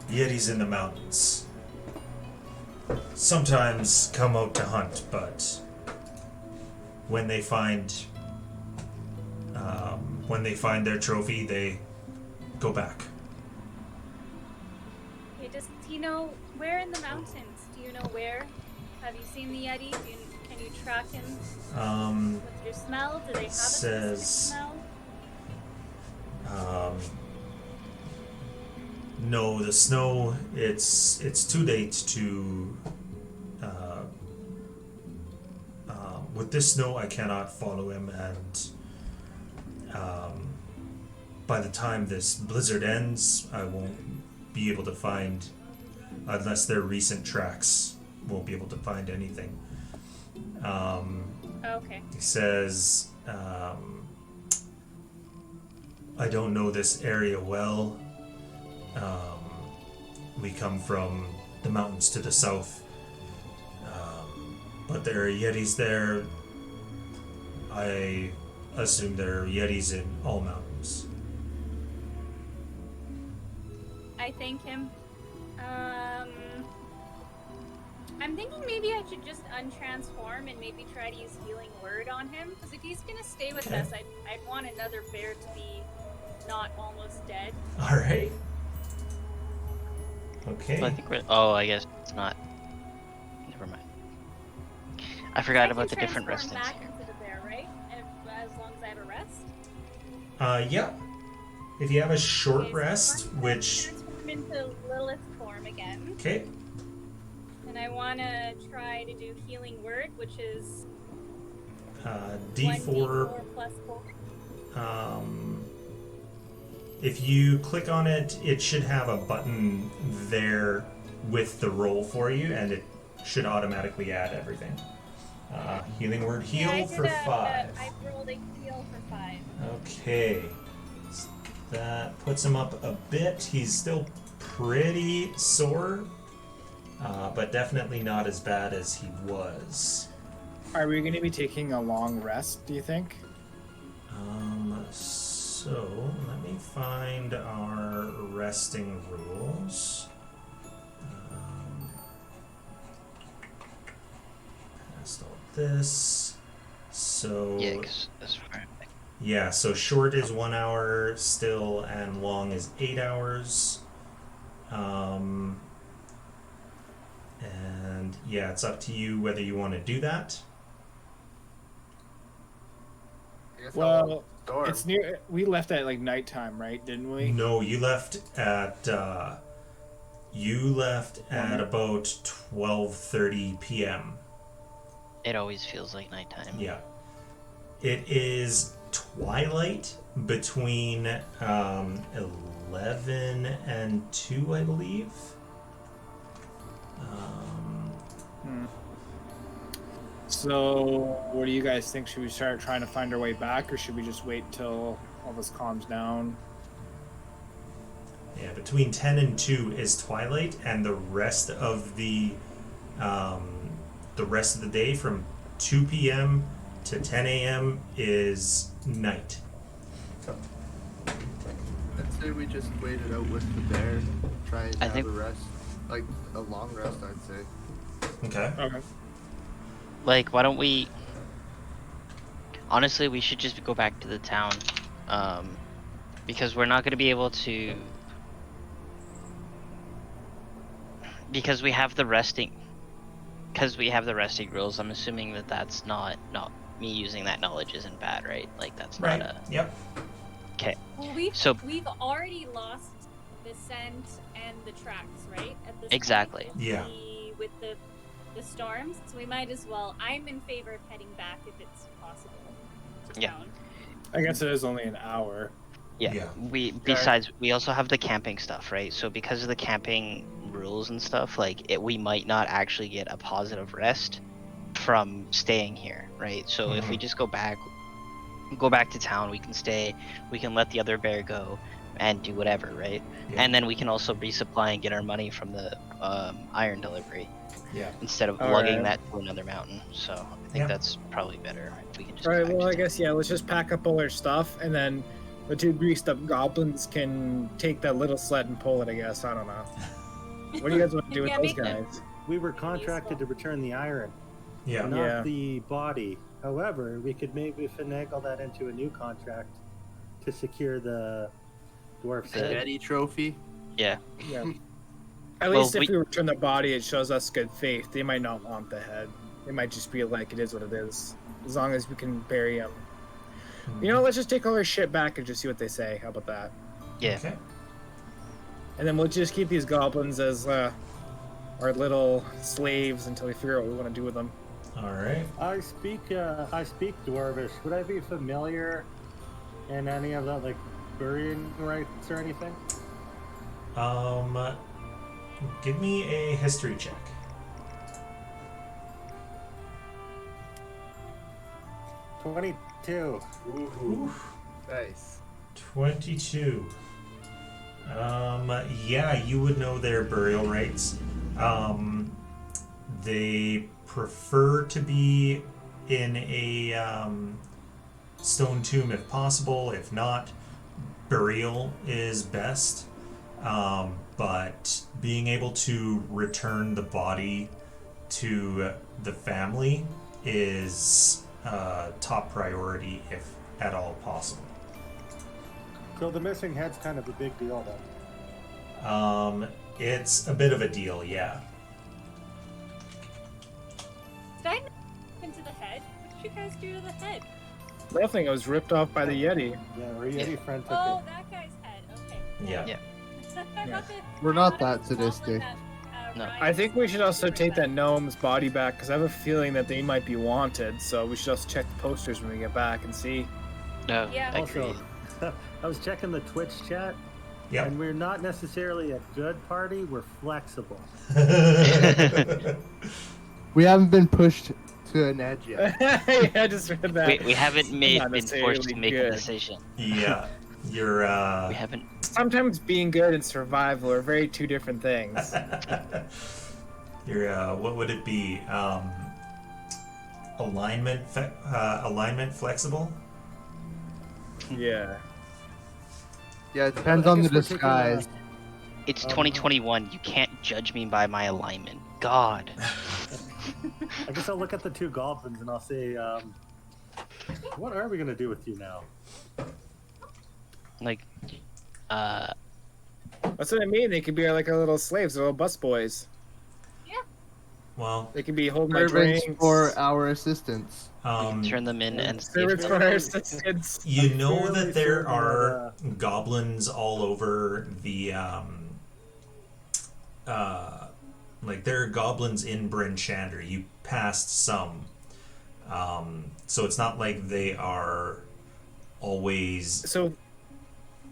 Yetis in the mountains sometimes come out to hunt, but when they find their trophy, they go back. Okay, does he know where in the mountains? Do you know where? Have you seen the Yeti? Can you track him with your smell? Do they have a specific smell? No, the snow, it's too late to... with this snow, I cannot follow him, and by the time this blizzard ends, I won't be able to find, unless they're recent tracks, won't be able to find anything. Okay. He says, I don't know this area well. We come from the mountains to the south, but there are Yetis there. I assume there are Yetis in all mountains. I thank him. I'm thinking maybe I should just untransform and maybe try to use Healing Word on him, because if he's gonna stay with us, I'd want another bear to be not almost dead. All right. Okay. Well, I think I guess it's not. Never mind. I forgot about the different rest things. Back into the bear, right? As long as I have a rest. Yeah. If you have a short rest, so which. Transform into Lilith form again. Okay. And I want to try to do Healing Word, which is D4 plus 4. If you click on it, it should have a button there with the roll for you, and it should automatically add everything. Healing Word heal for 5. I rolled a heal for 5. Okay. So that puts him up a bit. He's still pretty sore, but definitely not as bad as he was. Are we going to be taking a long rest, do you think? So, let me find our resting rules. Past all this. So... Yeah, because that's fine. Yeah, so short is 1 hour still, and long is 8 hours. And yeah, it's up to you whether you want to do that. Well, it's near. We left at like nighttime, right? Didn't we? No, you left at about 12:30 p.m. It always feels like nighttime. Yeah, it is twilight between 11 and 2, I believe. So, what do you guys think? Should we start trying to find our way back, or should we just wait till all this calms down? Yeah, between 10 and 2 is twilight, and the rest of the day from 2 p.m. to 10 a.m. is night. I'd say we just wait it out with the bear, try and have a rest, like a long rest, I'd say. Okay. Like, why don't we... Honestly, we should just go back to the town. Because we're not going to be able to... Because we have the resting... Because we have the resting rules, I'm assuming that that's not me using that knowledge isn't bad, right? Like, that's not a... Yep. Okay. Well, we've already lost the scent and the tracks, right? At this Exactly. point, Yeah. With the storms, so we might as well. I'm in favor of heading back if it's possible. Yeah. Down. I guess it is only an hour. Yeah. Besides, we also have the camping stuff, right? So because of the camping rules and stuff, like we might not actually get a positive rest from staying here, right? So if we just go back to town, we can stay, we can let the other bear go and do whatever, right? Yeah. And then we can also resupply and get our money from the iron delivery. Yeah. Instead of lugging that to another mountain. So I think that's probably better. We can just Alright, well I guess let's just pack up all our stuff and then The 2 greased up goblins can take that little sled and pull it, I guess. I don't know. What do you guys want to do with Yeah, those make them- guys? We were contracted to return the iron, Yeah. not Yeah. the body. However, we could maybe finagle that into a new contract to secure the dwarf's The head. Getty trophy. Yeah. Yeah. At Well, least if we- we return the body, it shows us good faith. They might not want the head. They might just be like, it is what it is. As long as we can bury him. You know, let's just take all our shit back and just see what they say. How about that? Yeah. Okay. And then we'll just keep these goblins as our little slaves until we figure out what we want to do with them. All right. I speak Dwarvish. Would I be familiar in any of that, like burying rites or anything? Give me a history check. 22. Ooh. Nice. 22. Yeah, you would know their burial rites. They prefer to be in a stone tomb if possible. If not, burial is best. But being able to return the body to the family is top priority if at all possible. So the missing head's kind of a big deal then. It's a bit of a deal, yeah. Did I into the head? What did you guys do to the head? Nothing. It was ripped off by the Yeti. Yeah, our Yeti friend took Oh, it. that guy's head. Okay. Yeah. Yeah. I Yeah. thought that- We're I not thought that it was Goblin sadistic. that, No. Rime I think we should also bring take that back. gnome's body back because I have a feeling that they might be wanted. So we should also check the posters when we get back and see. No. Yeah. Agreed. Also, I was checking the Twitch chat, Yep. and we're not necessarily a good party. We're flexible. We haven't been pushed to an edge yet. Yeah, I just read that. We haven't been forced to necessarily make a good. decision. Yeah. You're We haven't. Sometimes being good and survival are very two different things. you're what would it be? Alignment flexible? Yeah. Yeah, it depends I on the guess we're taking, disguise. It's 2021. You can't judge me by my alignment. God. I guess I'll look at the 2 goblins and I'll say, what are we gonna do with you now? Like, That's what I mean. They could be like our little slaves, little bus boys. Well, They could be holding my Servants drinks. for our assistance. we can turn them in and see if Servants for our assistants. you know fairly that there certain are goblins all over the like there are goblins in Bryn Shander. You passed some. So it's not like they are always So,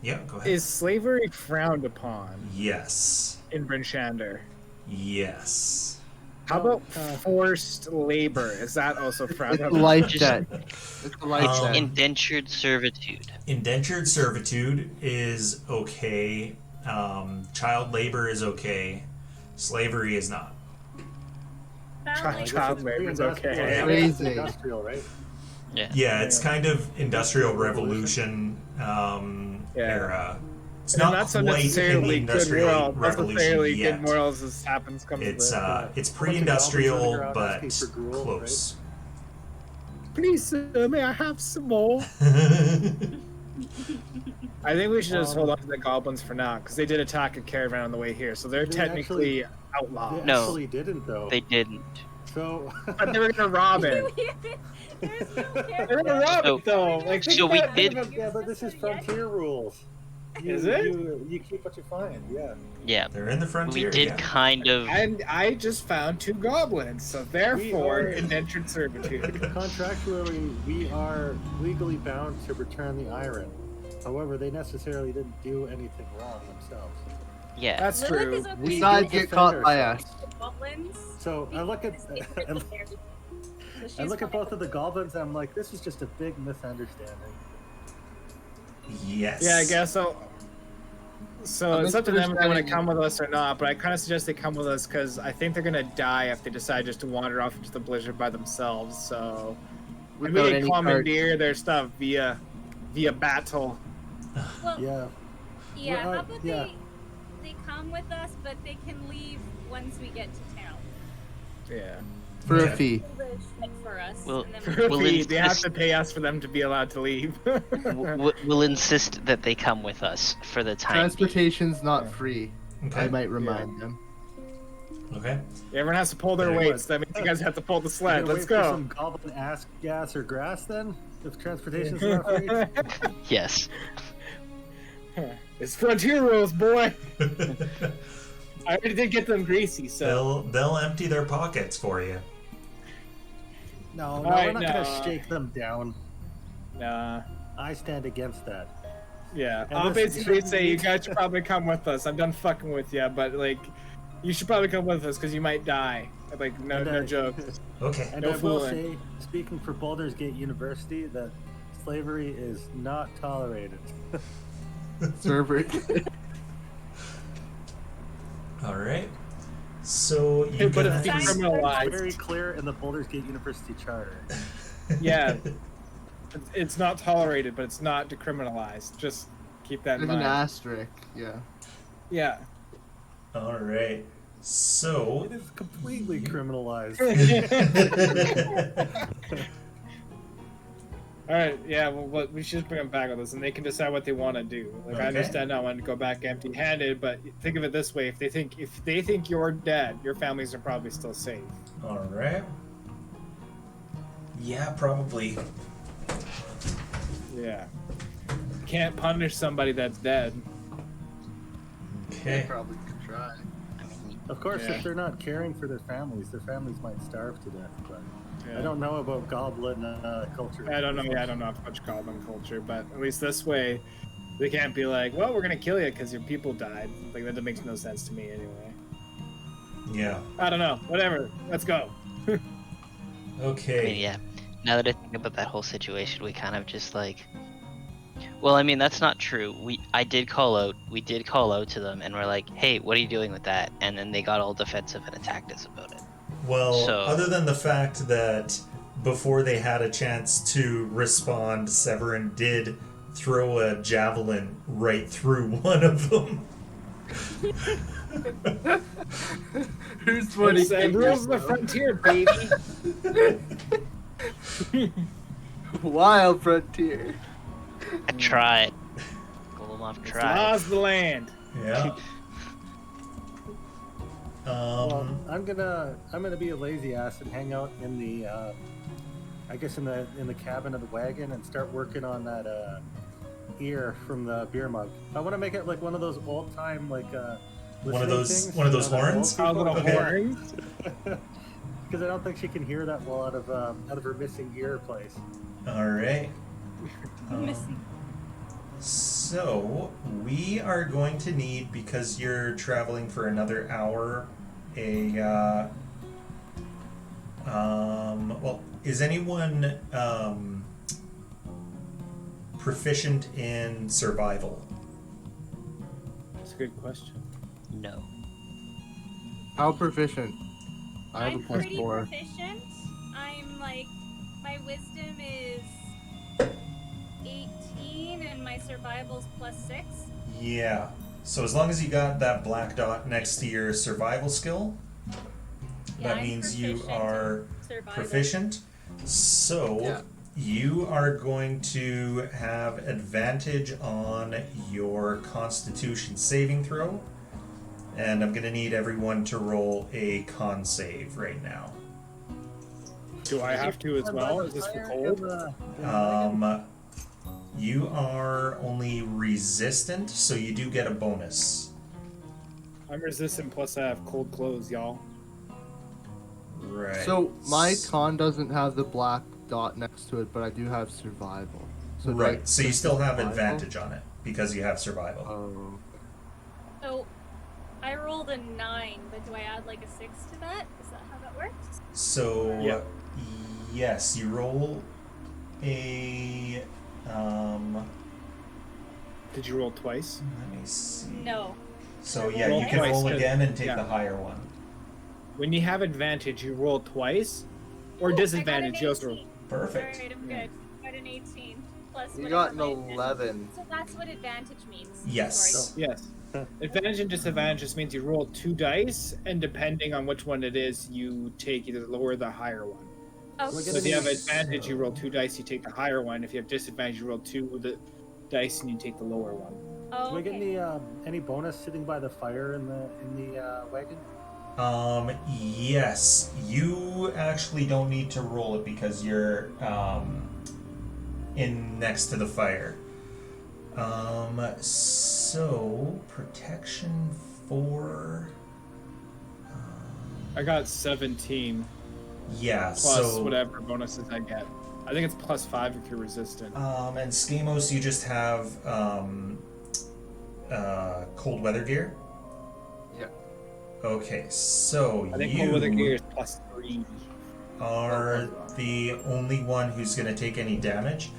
yeah, go ahead. is slavery frowned upon Yes. in Bryn Shander? Yes. How about forced labor? Is that also frowned upon? Life Just- debt. It's a life debt. indentured servitude. Indentured servitude is okay. Child labor is okay. Slavery is not. Family. Child labor is okay. Crazy. Industrial, right? Yeah, it's kind of industrial revolution era. It's not that's quite not in the necessarily good industrial world. That's revolution necessarily yet. good morals as happens comes It's with it's Bunch of pre-industrial, goblins running around but asking for gruel, close. Please, sir, may I have some more? I think we should just hold on to the goblins for now, because they did attack a caravan on the way here, so they're They technically They outlaws. No. actually didn't, though. They didn't. So, But they were gonna rob it. There's no They're gonna rob So- it though. Like, so we did- yeah, but this is frontier rules. Is it? You keep what you find, yeah. Yeah. They're in the frontier. We did yeah. kind of. And I just found 2 goblins, so therefore are- indentured servitude. Contractually, we are legally bound to return the iron. However, they necessarily didn't do anything wrong themselves. Yeah. That's Lilith true. is okay We Besides with get defend caught by ourselves. us. goblins. So I look at It's I military. So she's look at fine both of the goblins and I'm like, this is just a big misunderstanding. Yes. Yeah, I guess so. So I'm it's up to them if they want to misunderstanding- come with us or not, but I kind of suggest they come with us because I think they're gonna die if they decide just to wander off into the blizzard by themselves. So maybe Without they any commandeer their stuff via battle. Well, Yeah. yeah. Well, How about yeah. they come with us, but they can leave once we get to town. Yeah. For Okay. a fee. Do the shit for us, Well, and then For a We'll fee, they have insist- to pay us for them to be allowed to leave. We'll insist that they come with us for the time being. Transportation's not Yeah. free. Okay. I might remind them. Okay. Everyone has to pull their Very weights. That means you guys have to pull the sled. You gonna Let's wait for go. some goblin ass gas or grass then? If transportation's not free? Yes. It's frontier rules, boy. I already did get them greasy, so. They'll empty their pockets for you. No, we're Alright, not no. gonna shake them down. Nah. I stand against that. Yeah. And I'll listen, basically you say you guys should probably come with us. I'm done fucking with you, but like, you should probably come with us because you might die. Like, no, And, no joke. Okay. And No I will fooling. say, speaking for Baldur's Gate University, that slavery is not tolerated. Server. All right. So you But guys. it's Sign- decriminalized. Very clear in the Baldur's Gate University charter. Yeah. It's not tolerated, but it's not decriminalized. Just keep that in There's an mind. asterisk. Yeah. Yeah. All right. So. It is completely criminalized. All right. Yeah. Well, we should bring them back with us, and they can decide what they want to do. Like, Okay. I understand not wanting to go back empty-handed, but think of it this way: if they think you're dead, your families are probably still safe. All right. Yeah, probably. Yeah. You can't punish somebody that's dead. They Okay. probably could try. Of course, Yeah. if they're not caring for their families might starve to death. But Yeah. I don't know about goblin culture. I don't know. Yeah, I don't know much goblin culture, but at least this way, they can't be like, "Well, we're gonna kill you because your people died." Like that makes no sense to me anyway. Yeah. I don't know. Whatever. Let's go. Okay. I mean, yeah. Now that I think about that whole situation, we kind of just like. Well, I mean, that's not true. We did call out to them, and we're like, "Hey, what are you doing with that?" And then they got all defensive and attacked us about it. Well, So- other than the fact that before they had a chance to respond, Severin did throw a javelin right through one of them. Who's funny? It's, rules of the frontier, baby. Wild frontier. I tried. Golomov It's tried. laws of the land. Yeah. Well, I'm gonna be a lazy ass and hang out in the, I guess in the cabin of the wagon and start working on that ear from the beer mug. I want to make it like one of those old time like One of listening those- things, one of those you know, that horns? old Our people- little Okay. horns. Because I don't think she can hear that well out of her missing ear place. All right. Missing. So we are going to need, because you're traveling for another hour, well, is anyone proficient in survival? That's a good question. No. How proficient? I have I'm a plus pretty 4. proficient. I'm like, my wisdom is 18 and my survival's +6. Yeah. So as long as you got that black dot next to your survival skill, Yeah, that I'm means you proficient are in survival. proficient. So Yeah. you are going to have advantage on your Constitution saving throw, and I'm going to need everyone to roll a con save right now. Do I have to as well? Is this for cold? You are only resistant, so you do get a bonus. I'm resistant, plus I have cold clothes, y'all. Right. So my con doesn't have the black dot next to it, but I do have survival. So do I- right. So you still have survival? advantage on it because you have survival. Oh. So, I rolled a 9, but do I add like a 6 to that? Is that how that works? So Yeah. yes, you roll a. Did you roll twice? Let me see. No. So yeah, Roll you can twice, roll 'cause- again and take yeah. the higher one. When you have advantage, you roll twice, or Ooh, disadvantage, I you got also an roll. 18. Perfect. Alright, I'm Yeah. good. Got an 18. plus You whatever got an my advantage- 11. So that's what advantage means. Yes. Sorry. Yes. Advantage and disadvantage just means you roll 2 dice, and depending on which one it is, you take either the lower or the higher one. Okay. So if you have advantage, you roll 2 dice, you take the higher one. If you have disadvantage, you roll 2 the dice, and you take the lower one. Oh, Do I get okay. any bonus sitting by the fire in the wagon? Yes. You actually don't need to roll it because you're in next to the fire. So protection for. I got 17 Yeah. plus so whatever bonuses I get. I think it's plus 5 if you're resistant. and Skamos, you just have cold weather gear. Yeah. Okay, so I think you cold weather gear is plus 3. are the only one who's going to take any damage.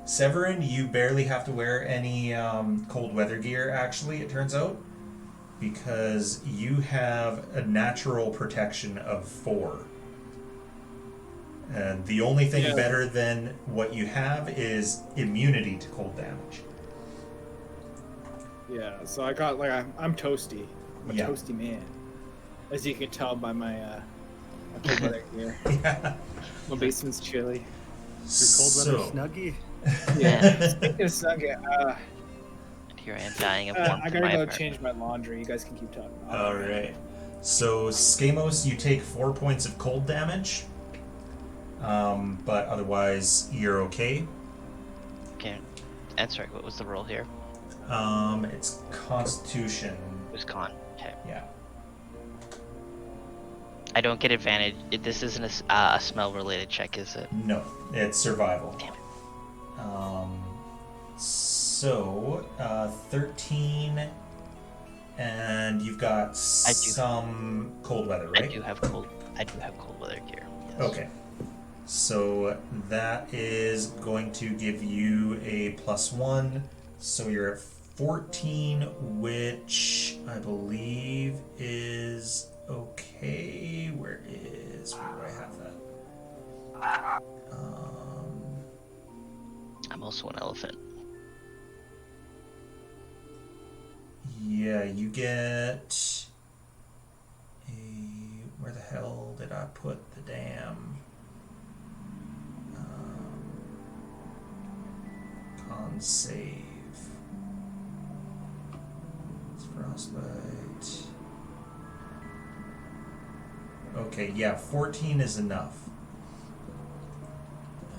Severin, you barely have to wear any cold weather gear, actually, it turns out, because you have a natural protection of 4. And the only thing better than what you have is immunity to cold damage. Yeah, so I got I'm toasty. I'm a Yeah. toasty man, as you can tell by my cold weather gear. Yeah. My basement's chilly. Your cold weather snuggie? Yeah. Speaking of snuggie, And here I am dying of warmth I in gotta my go apartment. change my laundry. You guys can keep talking. Alright. So, Skamos, you take 4 points of cold damage. But otherwise, you're okay. Okay. And sorry, what was the roll here? It's Constitution. It was con. Okay. Yeah. I don't get advantage. This isn't a smell-related check, is it? No, it's survival. Damn it. So, 13, and you've got some cold weather, right? I do have cold weather gear. Yes. Okay. So that is going to give you a +1. So you're at 14, which I believe is okay. Where do I have that? I'm also an elephant. Yeah, you get a. Where the hell did I put the damn con save? It's frostbite. Okay, yeah, 14 is enough.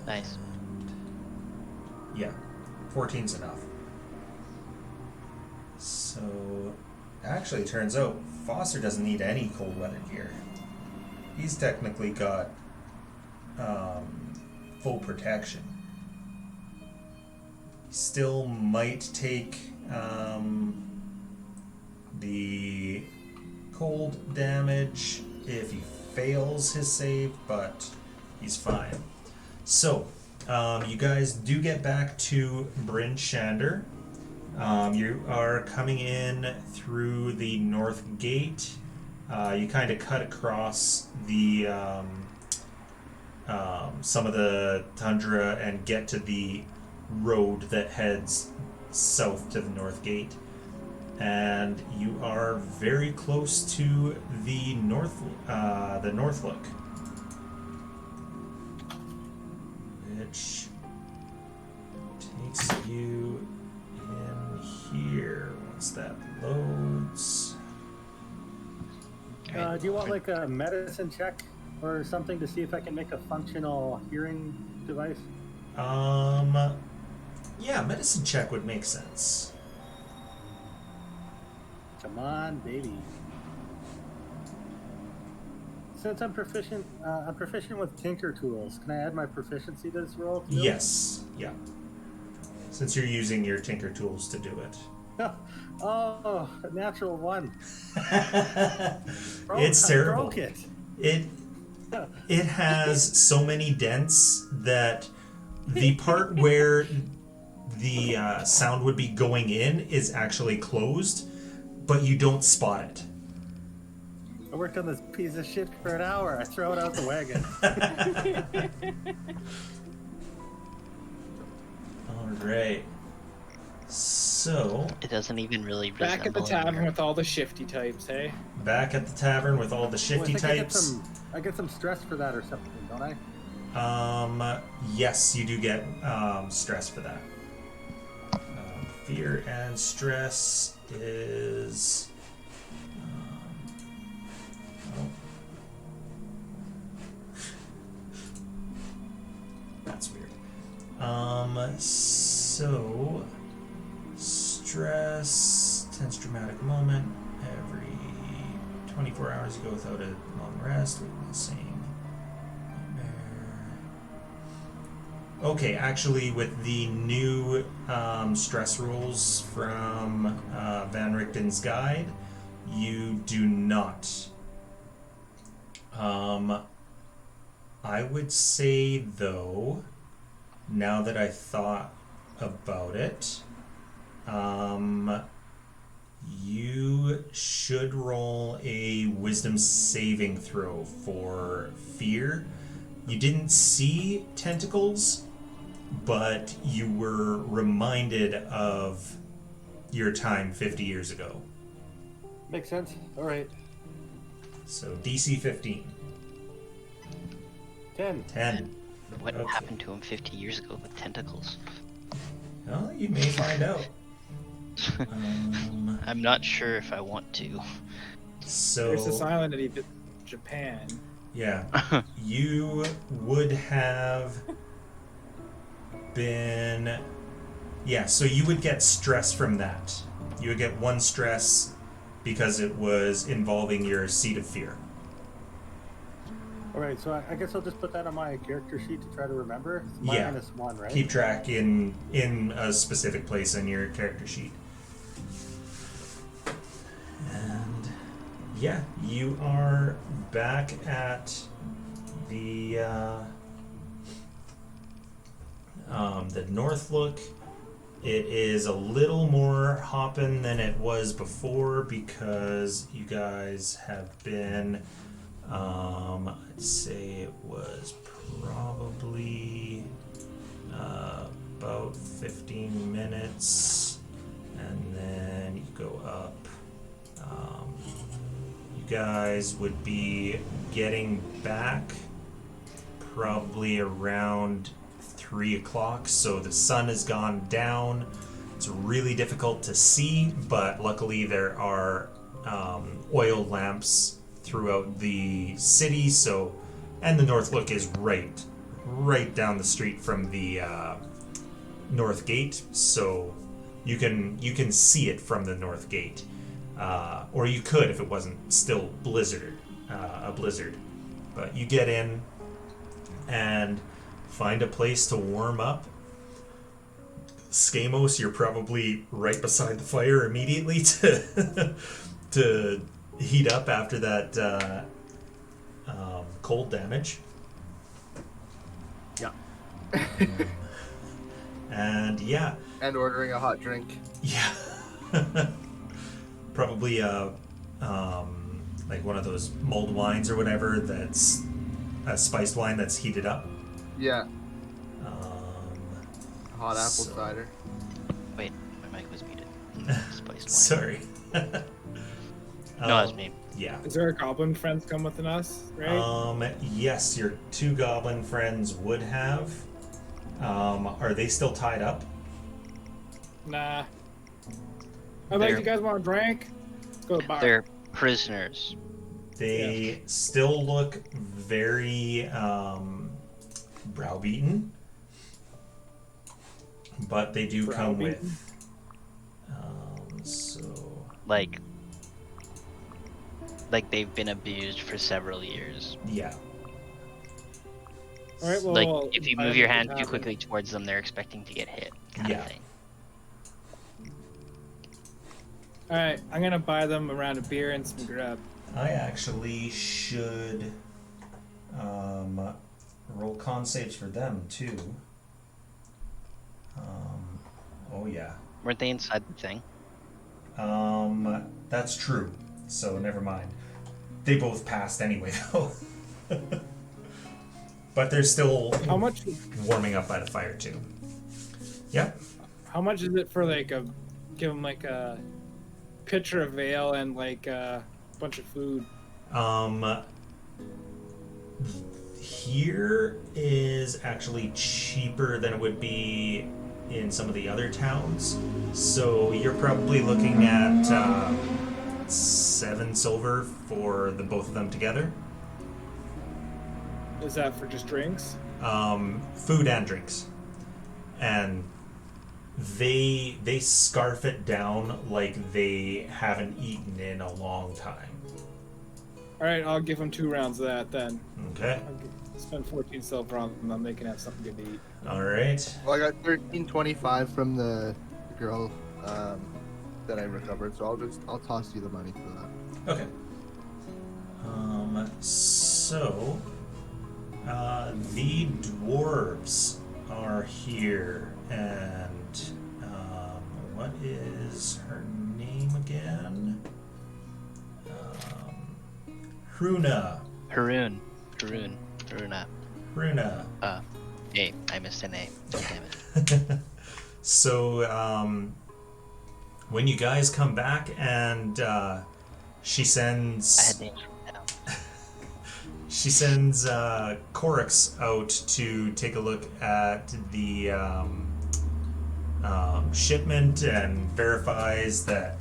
Nice. Yeah, 14's enough. So, actually, it turns out Foster doesn't need any cold weather gear. He's technically got full protection. He still might take the cold damage if he fails his save, but he's fine. So, you guys do get back to Bryn Shander. You are coming in through the north gate. You kind of cut across the some of the tundra and get to the road that heads south to the north gate. And you are very close to the north look, which takes you in here once that loads. Do you want like a medicine check or something to see if I can make a functional hearing device? Yeah, medicine check would make sense. Come on, baby. Since I'm proficient with tinker tools. Can I add my proficiency to this roll? too? Yes, yeah. Since you're using your tinker tools to do it. Oh, a natural 1. It's I terrible. broke it. It has so many dents that the part where the sound would be going in is actually closed, but you don't spot it. I worked on this piece of shit for an hour. I throw it out the wagon. All right. So It doesn't even really Back at the resemble tavern your- with all the shifty types, hey? back at the tavern with all the shifty Well, I think types. I get some stress for that or something, don't I? Yes, you do get stress for that. Fear and stress is. Oh. That's weird. So stress, tense dramatic moment. Every 24 hours you go without a long rest. The same. Okay, actually, with the new stress rules from Van Richten's guide, you do not. I would say, though, now that I thought about it, you should roll a wisdom saving throw for fear. You didn't see tentacles, but you were reminded of your time 50 years ago. Makes sense. All right. So DC 15. 10. 10. What Okay. happened to him 50 years ago with tentacles? Well, you may find out. I'm not sure if I want to. So, There's this island that he did Japan. yeah, you would have been... Yeah, so you would get stress from that. You would get 1 stress because it was involving your seat of fear. All right, so I guess I'll just put that on my character sheet to try to remember. It's Yeah. -1, right? Keep track in a specific place in your character sheet. And yeah, you are back at the North Look. It is a little more hopping than it was before because you guys have been, I'd say it was probably about 15 minutes, and then you go up. You guys would be getting back probably around 3 o'clock, so the sun has gone down. It's really difficult to see, but luckily there are oil lamps throughout the city, so, and the North Look is right down the street from the North Gate, so you can see it from the North Gate, or you could if it wasn't still a blizzard. But you get in and find a place to warm up. Skamos, you're probably right beside the fire immediately to heat up after that cold damage. Yeah. And yeah. And ordering a hot drink. Yeah. Probably like one of those mulled wines or whatever that's a spiced wine that's heated up. Yeah. Hot apple so- cider. Wait, my mic was muted. Spiced wine. Sorry. No, that's me. Yeah. Is there a goblin friends come with us, right? Yes, your 2 goblin friends would have. Are they still tied up? Nah. I'd like, you guys want a drink? Let's go to the bar. They're prisoners. They still look very browbeaten, but they do come Browbeaten? with Like they've been abused for several years. yeah. All right, well, Like if you move your hand too happen. quickly towards them, they're expecting to get hit, kind Yeah. of thing. All right, I'm gonna buy them a round of beer and some grub. I actually should roll con saves for them too. Oh yeah. Weren't they inside the thing? That's true. So never mind. They both passed anyway, though. But they're still How much? warming up by the fire, too. Yeah? How much is it for give them like a pitcher of ale and like a bunch of food? Here is actually cheaper than it would be in some of the other towns. So you're probably looking at 7 silver for the both of them together. Is that for just drinks? Food and drinks. And they scarf it down like they haven't eaten in a long time. All right, I'll give them 2 rounds of that then. Okay. I'll spend 14 silver on them. They can have something good to eat. All right. Well, I got 13.25 from the girl that I recovered, so I'll toss you the money for that. Okay. So the dwarves are here, and what is her name again? Hruna. Haruna. Hruna. Hey, I missed a name. Damn it. So, when you guys come back and she I sends had names from now. she sends Corix out to take a look at the shipment and verifies that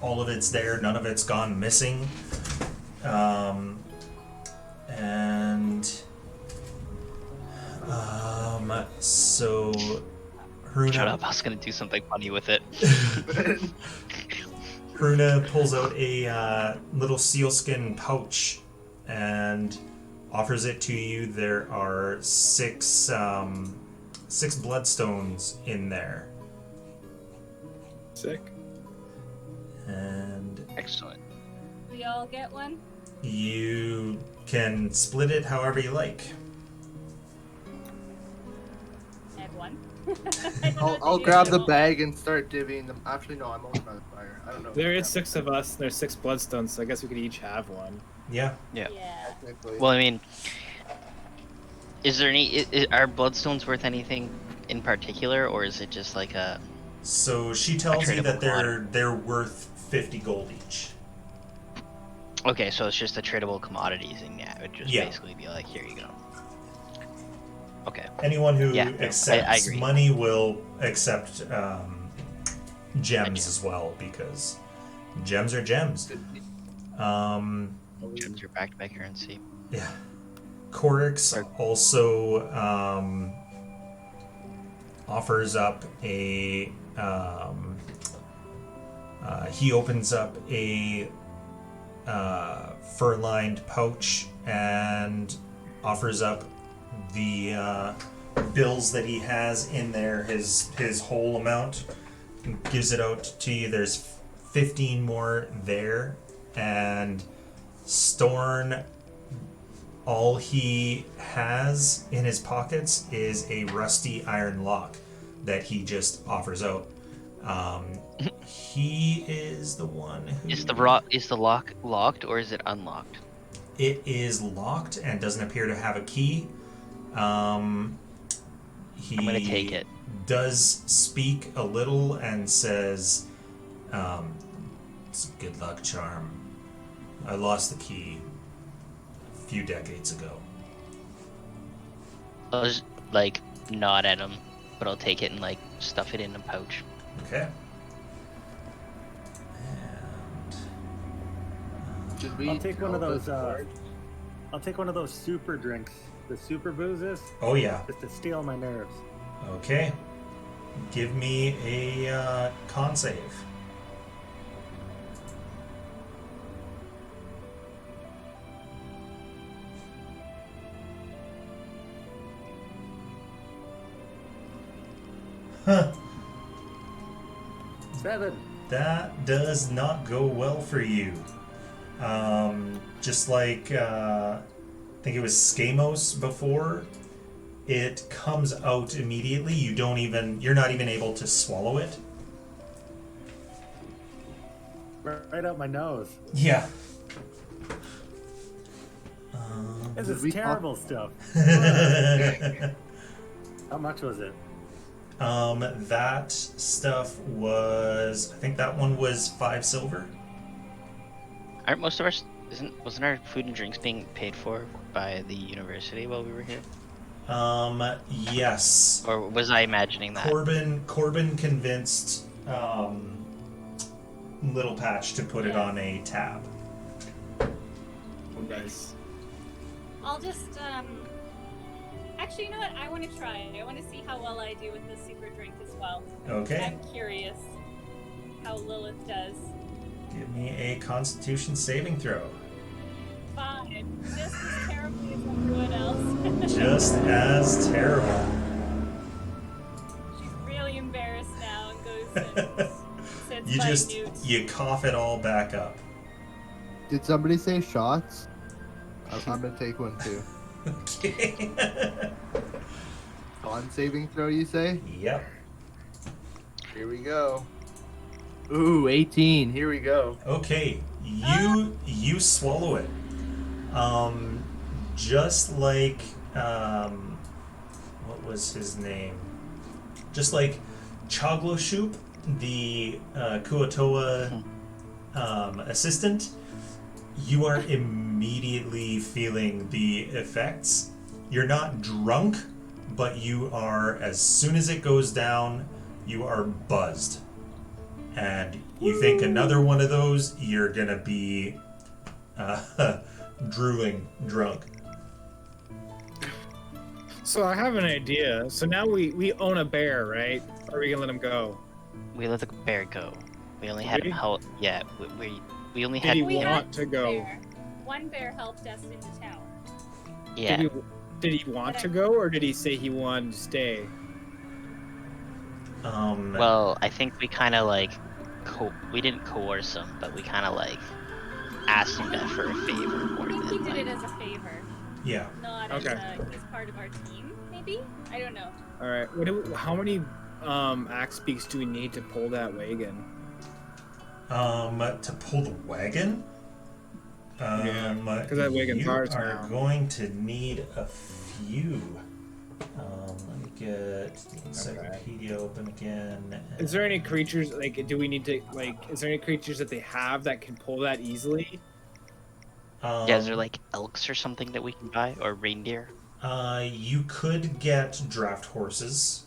all of it's there, none of it's gone missing. So Hruna, Shut up, I was gonna do something funny with it. Hruna pulls out a little sealskin pouch and offers it to you. There are 6 bloodstones in there. Sick. And Excellent. We all get one? you can split it however you like. I have one. I don't know what to I'll do grab with the them all. bag and start divvying them. Actually, no, I'm over by the fire. I don't know. There is 6 of us. There's 6 bloodstones, so I guess we could each have one. Yeah. Yeah. Yeah. Technically. Well, I mean, is there any? Are bloodstones worth anything in particular, or is it just like a? So she tells you that tradable they're worth 50 gold each. Okay, so it's just a tradable commodities, and yeah, it would just Yeah. basically be like, here you go. Okay. Anyone who Yeah, no, I accepts agree. money will accept gems do. as well, because gems are gems. Gems are backed by currency. Yeah. Corix also offers up a he opens up a fur-lined pouch and offers up the bills that he has in there, his whole amount, gives it out to you. There's 15 more there, and Storn, all he has in his pockets is a rusty iron lock that he just offers out. He is the one who... Is the lock locked or is it unlocked? It is locked and doesn't appear to have a key. He I'm gonna take it. does speak a little and says, it's a good luck charm. I lost the key a few decades ago. I'll just like nod at him, but I'll take it and like stuff it in a pouch. Okay. And Should we I'll take one of tell those. the- I'll take one of those super drinks, the super boozes, oh yeah. just to steal my nerves. Okay. Give me a con save. Huh. 7. That does not go well for you. Just like I think it was Skamos before, it comes out immediately. You're not even able to swallow it. Right out my nose. Yeah. This Did is we terrible stuff. How much was it? That stuff was, I think that one was 5 silver. Aren't most of our wasn't our food and drinks being paid for by the university while we were here? Yes. Or was I imagining that? Corbin convinced Little Patch to put it on a tab. Nice. I'll just, actually, you know what? I want to try it. I want to see how well I do with the super drink as well. Okay. I'm curious how Lilith does. Give me a Constitution saving throw. 5. Just as terribly as everyone else. Just as terrible. She's really embarrassed now and goes and sits You by just Newt. you cough it all back up. Did somebody say shots? I'm gonna take one too. Okay. Con saving throw, you say? Yep. Here we go. Ooh, 18. Here we go. Okay. You swallow it. Just like what was his name? Just like Chogloshoop, the Kuotoa assistant, you are immediately feeling the effects. You're not drunk, but you are, as soon as it goes down, you are buzzed. And you think another one of those, you're gonna be drooling drunk. So I have an idea. So now we own a bear, right? Or are we gonna let him go? We let the bear go. We only had him Really? help. Yeah, we only Did had. he We want had to go? bear. One bear helped us into town. Yeah. Did he want to go, or did he say he wanted to stay? Well, I think we kind of like, we didn't coerce him, but we kind of like asked him for a favor more I think he than did it like. as a favor, yeah. not Okay. as he's part of our team, maybe? I don't know. All right. How many axe beaks do we need to pull that wagon? To pull the wagon? Yeah, 'cause that wagon's you ours are now. going to need a few. Let me get the encyclopedia open again. Is there any creatures like? Do we need to like? Is there any creatures that they have that can pull that easily? Yeah, is there like elks or something that we can buy, or reindeer? You could get draft horses.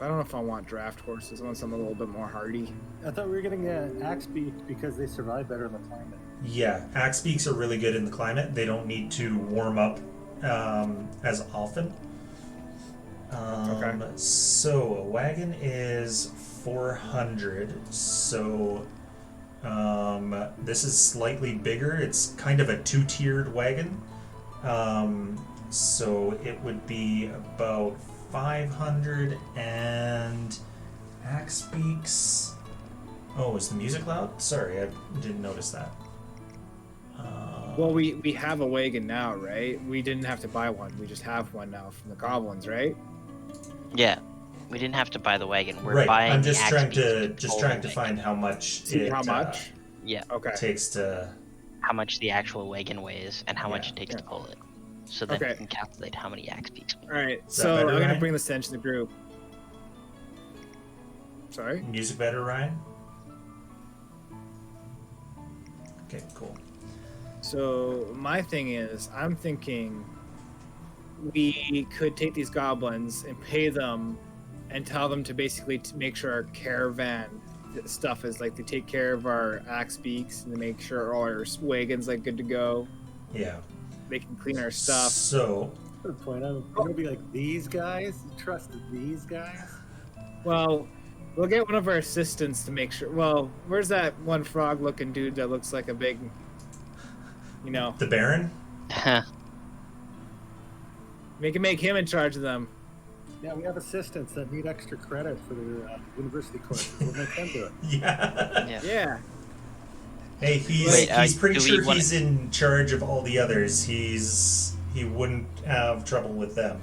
I don't know if I want draft horses. I want something a little bit more hardy. I thought we were getting axe beak because they survive better in the climate. Yeah, axe beaks are really good in the climate. They don't need to warm up as often. Okay. So a wagon is 400. So this is slightly bigger. It's kind of a 2-tiered wagon. So it would be about 500, and axe beaks. Oh, is the music loud? Sorry, I didn't notice that. Well, we have a wagon now, right? We didn't have to buy one. We just have one now from the goblins, right? Yeah, we didn't have to buy the wagon. We're right. buying. I'm the just axe trying beaks to pull the wagon. find how much See it how much? Yeah, Okay. takes to. how much the actual wagon weighs and how much Yeah. it takes to pull it. So then Okay. we can calculate how many axe beaks. All right. that So better, I'm gonna Ryan? bring this into the group. Sorry. Music better, Ryan? Okay, cool. So my thing is, I'm thinking we could take these goblins and pay them and tell them to basically make sure our caravan stuff is like they take care of our axe beaks and they make sure all our wagons like good to go. Yeah. They can clean our stuff. So, Good point. I'm gonna be like, these guys? You trust these guys? Well, we'll get one of our assistants to make sure. Well, where's that one frog-looking dude that looks like a big, you know? the Baron? We can make him in charge of them. Yeah, we have assistants that need extra credit for their university courses. We'll make them do it. Yeah. Yeah. Yeah. Hey, he's Wait, pretty do we sure wanna- he's in charge of all the others. He wouldn't have trouble with them.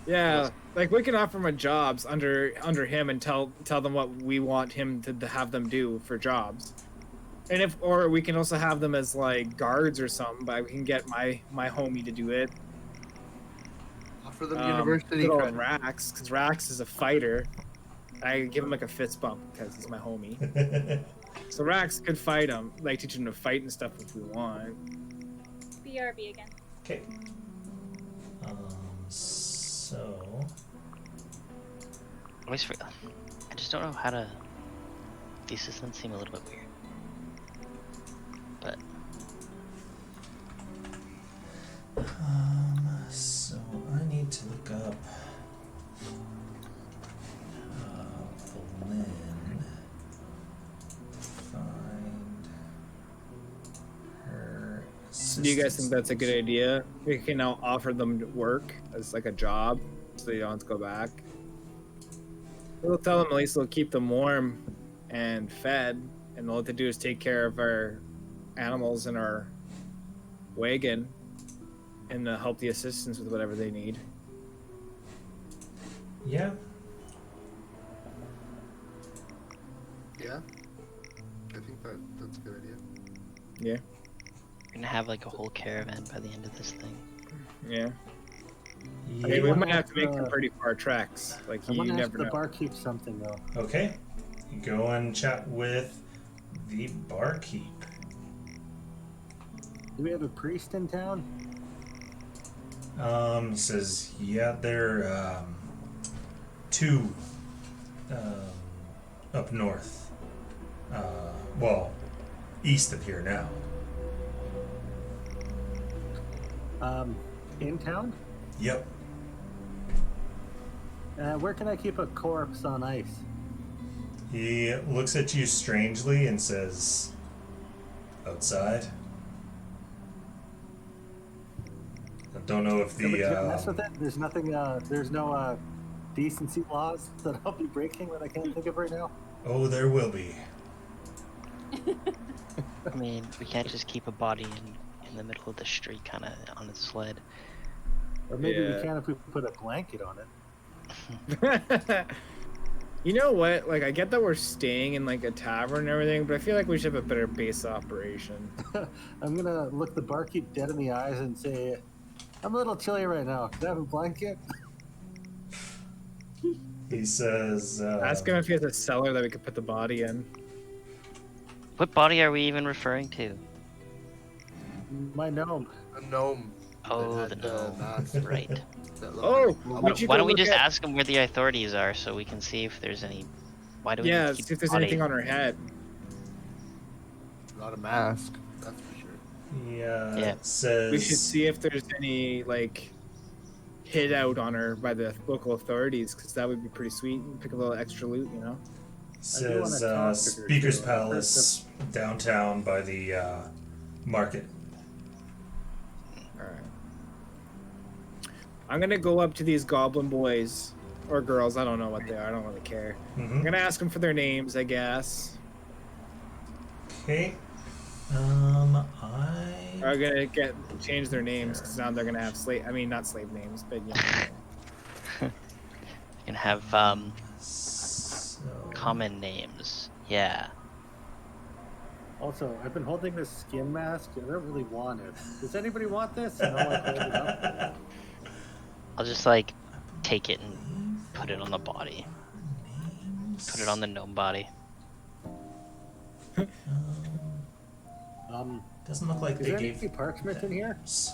Yeah, like we can offer him jobs under him and tell them what we want him to have them do for jobs. or we can also have them as like guards or something, but we can get my homie to do it. Offer them university Good old credit. Rax, because Rax is a fighter. I give him like a fist bump because he's my homie. So Rax could fight him, like teach him to fight and stuff if we want. BRB again. Okay. So I just don't know how to. These systems seem a little bit weird. But so I need to look up Flynn to find her. Do you guys think that's a good idea? We can now offer them work as like a job, so they don't have to go back. We'll tell them at least they'll keep them warm and fed, and all they do is take care of our animals in our wagon and help the assistants with whatever they need. Yeah. Yeah. I think that's a good idea. Yeah. we're gonna have like a whole caravan by the end of this thing. Yeah. Yeah. I mean, we might have to make some pretty far treks. Like, I you want to ask never the know. barkeep something though. Okay. You go and chat with the barkeep. Do we have a priest in town? He says, yeah, there are two up north. Well, east of here now. In town? Yep. Where can I keep a corpse on ice? He looks at you strangely and says, outside. I don't know if Somebody the didn't mess with it? There's nothing. There's no decency laws that I'll be breaking that I can't think of right now. oh, there will be. I mean, we can't just keep a body in the middle of the street, kind of on a sled. Or maybe Yeah. we can if we put a blanket on it. You know what? Like, I get that we're staying in like a tavern and everything, but I feel like we should have a better base operation. I'm gonna look the barkeep dead in the eyes and say, "I'm a little chilly right now. Can I have a blanket?" He says, Ask him if he has a cellar that we could put the body in. What body are we even referring to? My gnome. A gnome. Oh, that the had gnome. mask Right. that looked Oh, like- we should Why go don't we look just at- ask them where the authorities are so we can see if there's any? Why do we Yeah, need to keep see if the there's body? anything on her head. Not a mask. That's for sure. he Yeah. says, We should see if there's any like hid out on her by the local authorities, because that would be pretty sweet. Pick a little extra loot, you know. says talk to her, Speaker's too. I've heard Palace downtown by the market. All right. I'm gonna go up to these goblin boys or girls. I don't know what they are. I don't really care. I'm Mm-hmm. gonna ask them for their names, I guess. Okay. I Are gonna change their names because now they're gonna have not slave names, but you know. We can have so common names. Yeah. Also, I've been holding this skin mask. I don't really want it. Does anybody want this? And I'll like, hold it up. I'll just like take it and put it on the body. Put it on the gnome body. Doesn't look like Is they there gave any parchment in here? names.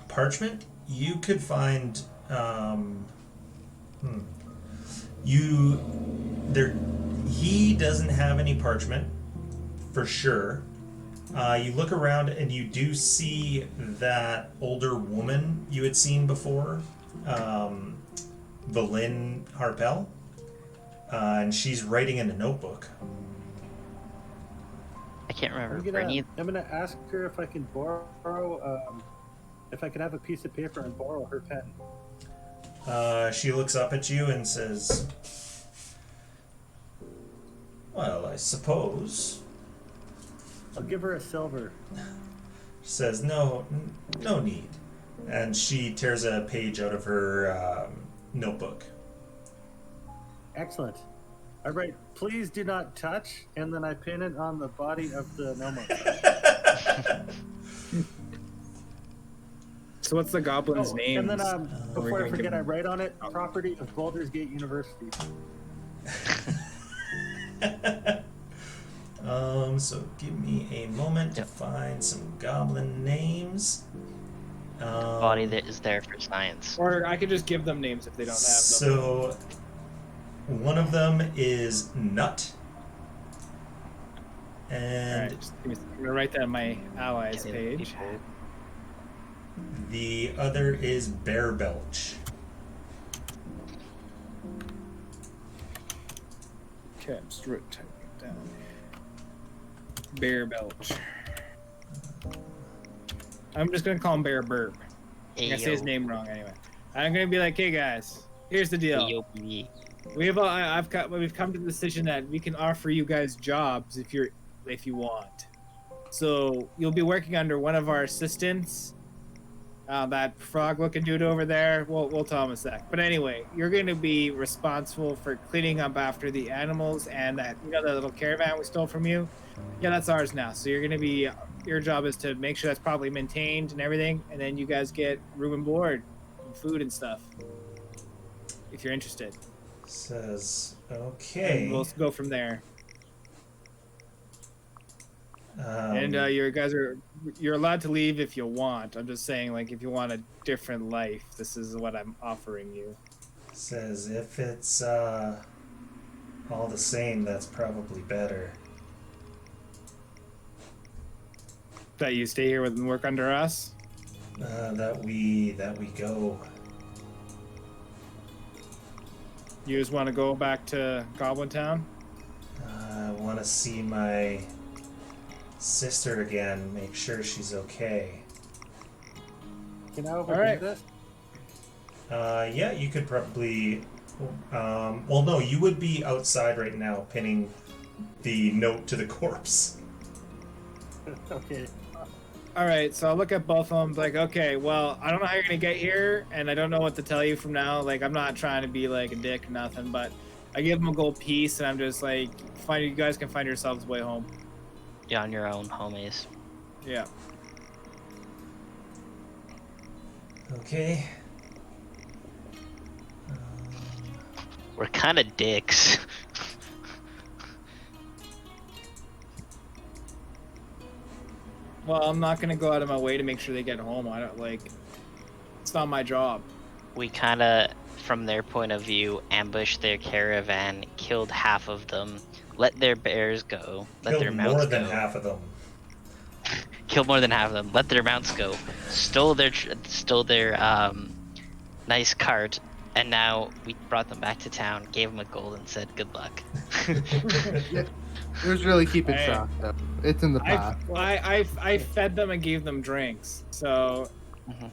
Parchment? You could find he doesn't have any parchment for sure. You look around and you do see that older woman you had seen before, Valin Harpel, and she's writing in a notebook. I can't remember. I'm gonna ask her if I can borrow, if I can have a piece of paper and borrow her pen. She looks up at you and says, well, I suppose. I'll give her a silver. She says, no need. And she tears a page out of her notebook. Excellent. I write, please do not touch, and then I pin it on the body of the Nomos. So what's the goblin's name? And then, before I gonna forget, give I him- write on it, property of Baldur's Gate University. So give me a moment to find some goblin names. Body that is there for science. Or I could just give them names if they don't have them. So one of them is Nut. And Alright, I'm gonna write that on my allies Getting page. people- the other is Bear Belch. Okay, I'm just typing it down. Bear Belch. I'm just gonna call him Bear Burp. I'm gonna say his name wrong anyway. I'm gonna be like, hey guys, here's the deal. AOP. We've come to the decision that we can offer you guys jobs if you want. So you'll be working under one of our assistants. That frog-looking dude over there. We'll tell him in a sec. But anyway, you're going to be responsible for cleaning up after the animals and that that little caravan we stole from you. Yeah, that's ours now. So you're going to be. Your job is to make sure that's properly maintained and everything, and then you guys get room and board, and food and stuff. If you're interested. Says, okay. And we'll go from there. And Um, you're allowed to leave if you want. I'm just saying, like, if you want a different life, this is what I'm offering you. says if it's all the same, that's probably better. That you stay here and work under us. That we go. You just want to go back to Goblin Town. I want to see my sister again. Make sure she's okay. Can I overdo Alright. this? Yeah, you could probably. Well, no, you would be outside right now, pinning the note to the corpse. Okay. All right, so I'll look at both of them. Like, okay, well, I don't know how you're gonna get here, and I don't know what to tell you from now. Like, I'm not trying to be like a dick or nothing, but I give them a gold piece, and I'm just like, you guys can find yourselves way home. You're on your own, homies. Yeah. Okay. We're kind of dicks. Well, I'm not gonna go out of my way to make sure they get home. I don't like. It's not my job. We kind of, from their point of view, ambushed their caravan, killed half of them, let their bears go, let their Killed mounts more than go. half of them. Killed more than half of them, let their mounts go, stole their nice cart, and now we brought them back to town, gave them a gold, and said good luck. It was really keeping Hey. track though. It's in the past. I fed them and gave them drinks, so Mhm.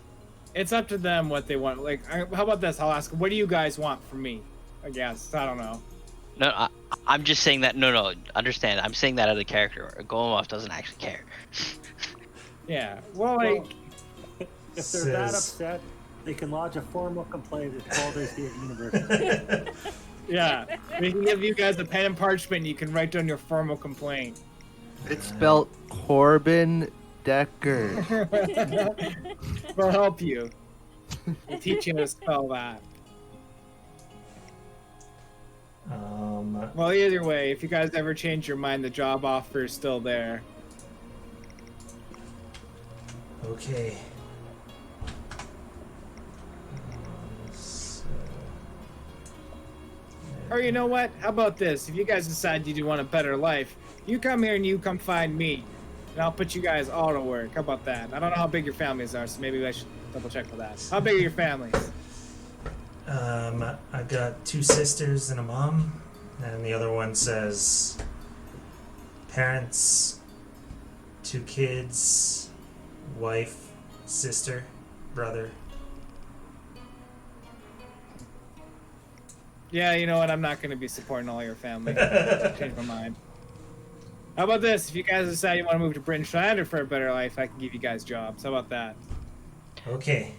it's up to them what they want. Like, how about this? I'll ask, what do you guys want from me? I guess I don't know. No, I'm just saying that. No, understand. I'm saying that out of character. Golomov doesn't actually care. Yeah. Well, like, If they're that Says- upset, they can lodge a formal complaint at Baldur's Gate University. yeah, we can give you guys a pen and parchment. You can write down your formal complaint. It's spelled Corbin Decker. We'll help you. We'll teach you how to spell that. Well, either way, if you guys ever change your mind, the job offer is still there. Okay. So, Or you know what? How about this? If you guys decide you do want a better life, you come here and you come find me, and I'll put you guys all to work. How about that? I don't know how big your families are, so maybe I should double check for that. How big are your families? I've got 2 sisters and a mom, and the other one says parents, 2 kids, wife, sister, brother. Yeah, you know what? I'm not going to be supporting all your family. Change my mind. How about this? If you guys decide you want to move to Bryn Schneider for a better life, I can give you guys jobs. How about that? Okay.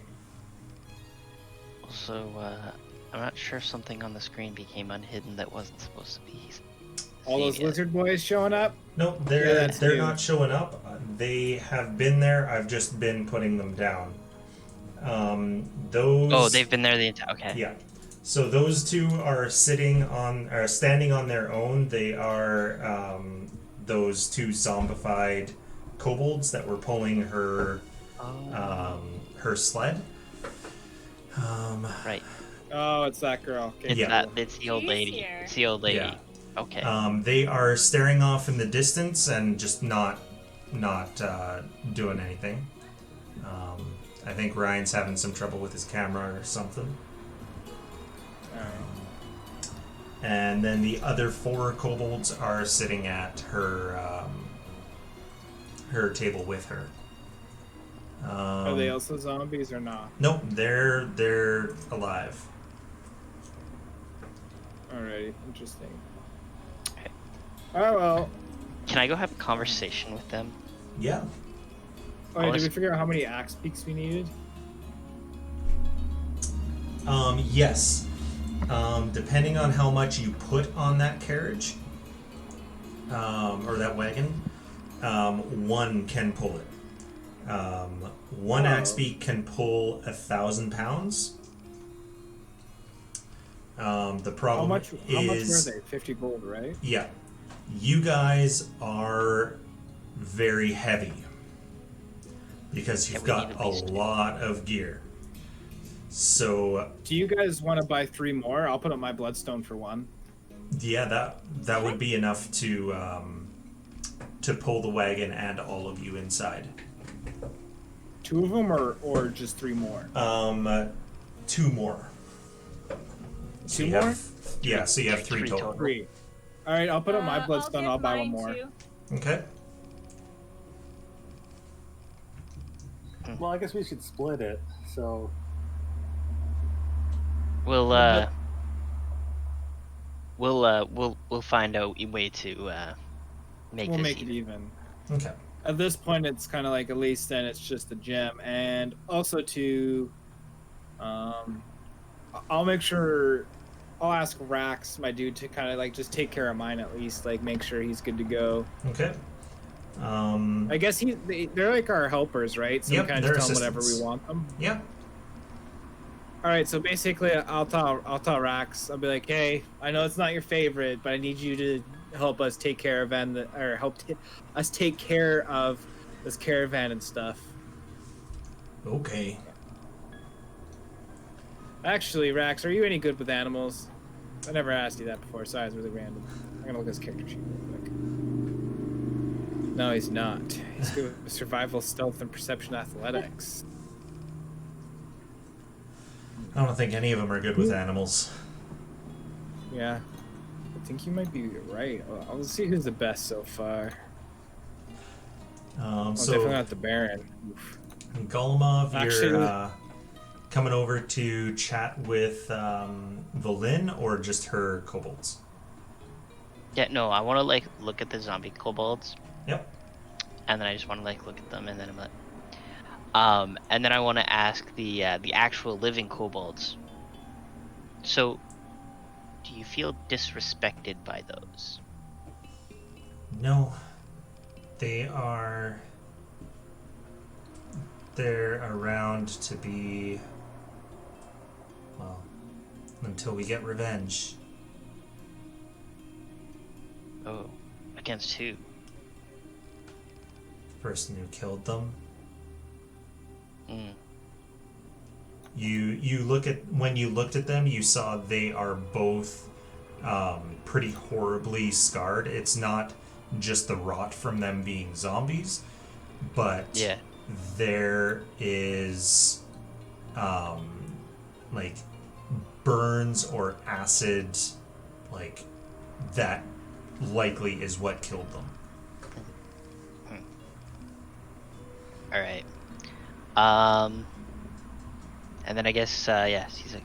Also, I'm not sure if something on the screen became unhidden that wasn't supposed to be. All those seen yet. lizard boys showing up? Nope, Yeah, they're that's they're new. not showing up. They have been there. I've just been putting them down. Those. Oh, they've been there the entire. Okay. Yeah. So those two are standing on their own. They are those two zombified kobolds that were pulling her her sled. Right. Oh, it's that girl. Okay. It's Yeah. It's the old She's lady. here. It's the old lady. Yeah. Okay. They are staring off in the distance and just not doing anything. I think Ryan's having some trouble with his camera or something. And then the other 4 kobolds are sitting at her her table with her. Are they also zombies or not? Nope, they're alive. Alrighty, interesting. Okay. Oh well. Can I go have a conversation with them? Yeah. Oh, did we figure out how many axe peaks we needed? Yes. Depending on how much you put on that carriage, or that wagon, 1 can pull it. 1 axe beak can pull 1,000 pounds. The problem How much is, were they? 50 gold, right? yeah, you guys are very heavy because you've Yeah, we need got at a least 2. lot of gear. So Do you guys want to buy 3 more? I'll put up my bloodstone for 1. yeah, that would be enough to pull the wagon and all of you inside. 2 of them, or just 3 more? 2 more. So 2 you more? have, yeah, so you have 3 3 total. total. 3. All right, I'll put up my bloodstone. I'll buy 1 mine more. too. Okay. Well, I guess we should split it. So We'll find out a way to make We'll this make it even. even. Okay. At this point, it's kind of like at least then it's just a gem, and also to, I'll make sure, I'll ask Rax, my dude, to kind of like just take care of mine at least, like make sure he's good to go. Okay. I guess they're like our helpers, right? So Yep, we kind of they're just tell them whatever assistants. we want them. Yeah. All right, so basically, I'll tell Rax. I'll be like, hey, I know it's not your favorite, but I need you to help us take care of us take care of this caravan and stuff. Okay. Actually, Rax, are you any good with animals? I never asked you that before. Sorry, it's really random. I'm gonna look at his character sheet real quick. No, he's not. He's good with survival, stealth, and perception athletics. I don't think any of them are good with animals. Yeah, I think you might be right. I'll see who's the best so far. So Definitely not the Baron. Oof. Golemov, Actually- you're coming over to chat with Valin or just her kobolds? Yeah, no, I want to like look at the zombie kobolds, Yep. and then I just want to like look at them, and then I'm like, and then I want to ask the actual living kobolds. So, do you feel disrespected by those? No. They're around to be, well, until we get revenge. Oh, against who? The person who killed them. Mm. You look at, when you looked at them, you saw they are both pretty horribly scarred. It's not just the rot from them being zombies, but Yeah. there is like burns or acid, like that likely is what killed them. All right. And then I guess yes, he's like,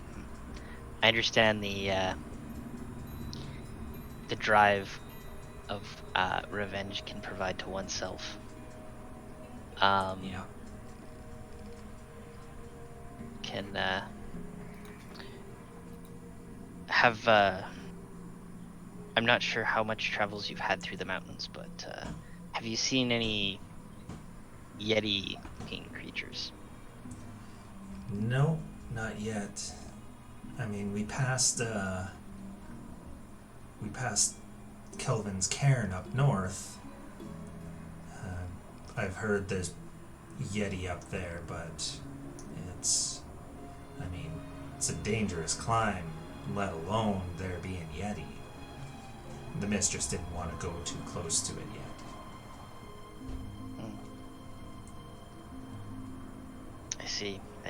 I understand the drive of revenge can provide to oneself. Yeah. have I'm not sure how much travels you've had through the mountains, but have you seen any Yeti-looking creatures? No, not yet. I mean, we passed Kelvin's cairn up north. I've heard there's Yeti up there, but it's a dangerous climb, let alone there being Yeti. The mistress didn't want to go too close to it yet. I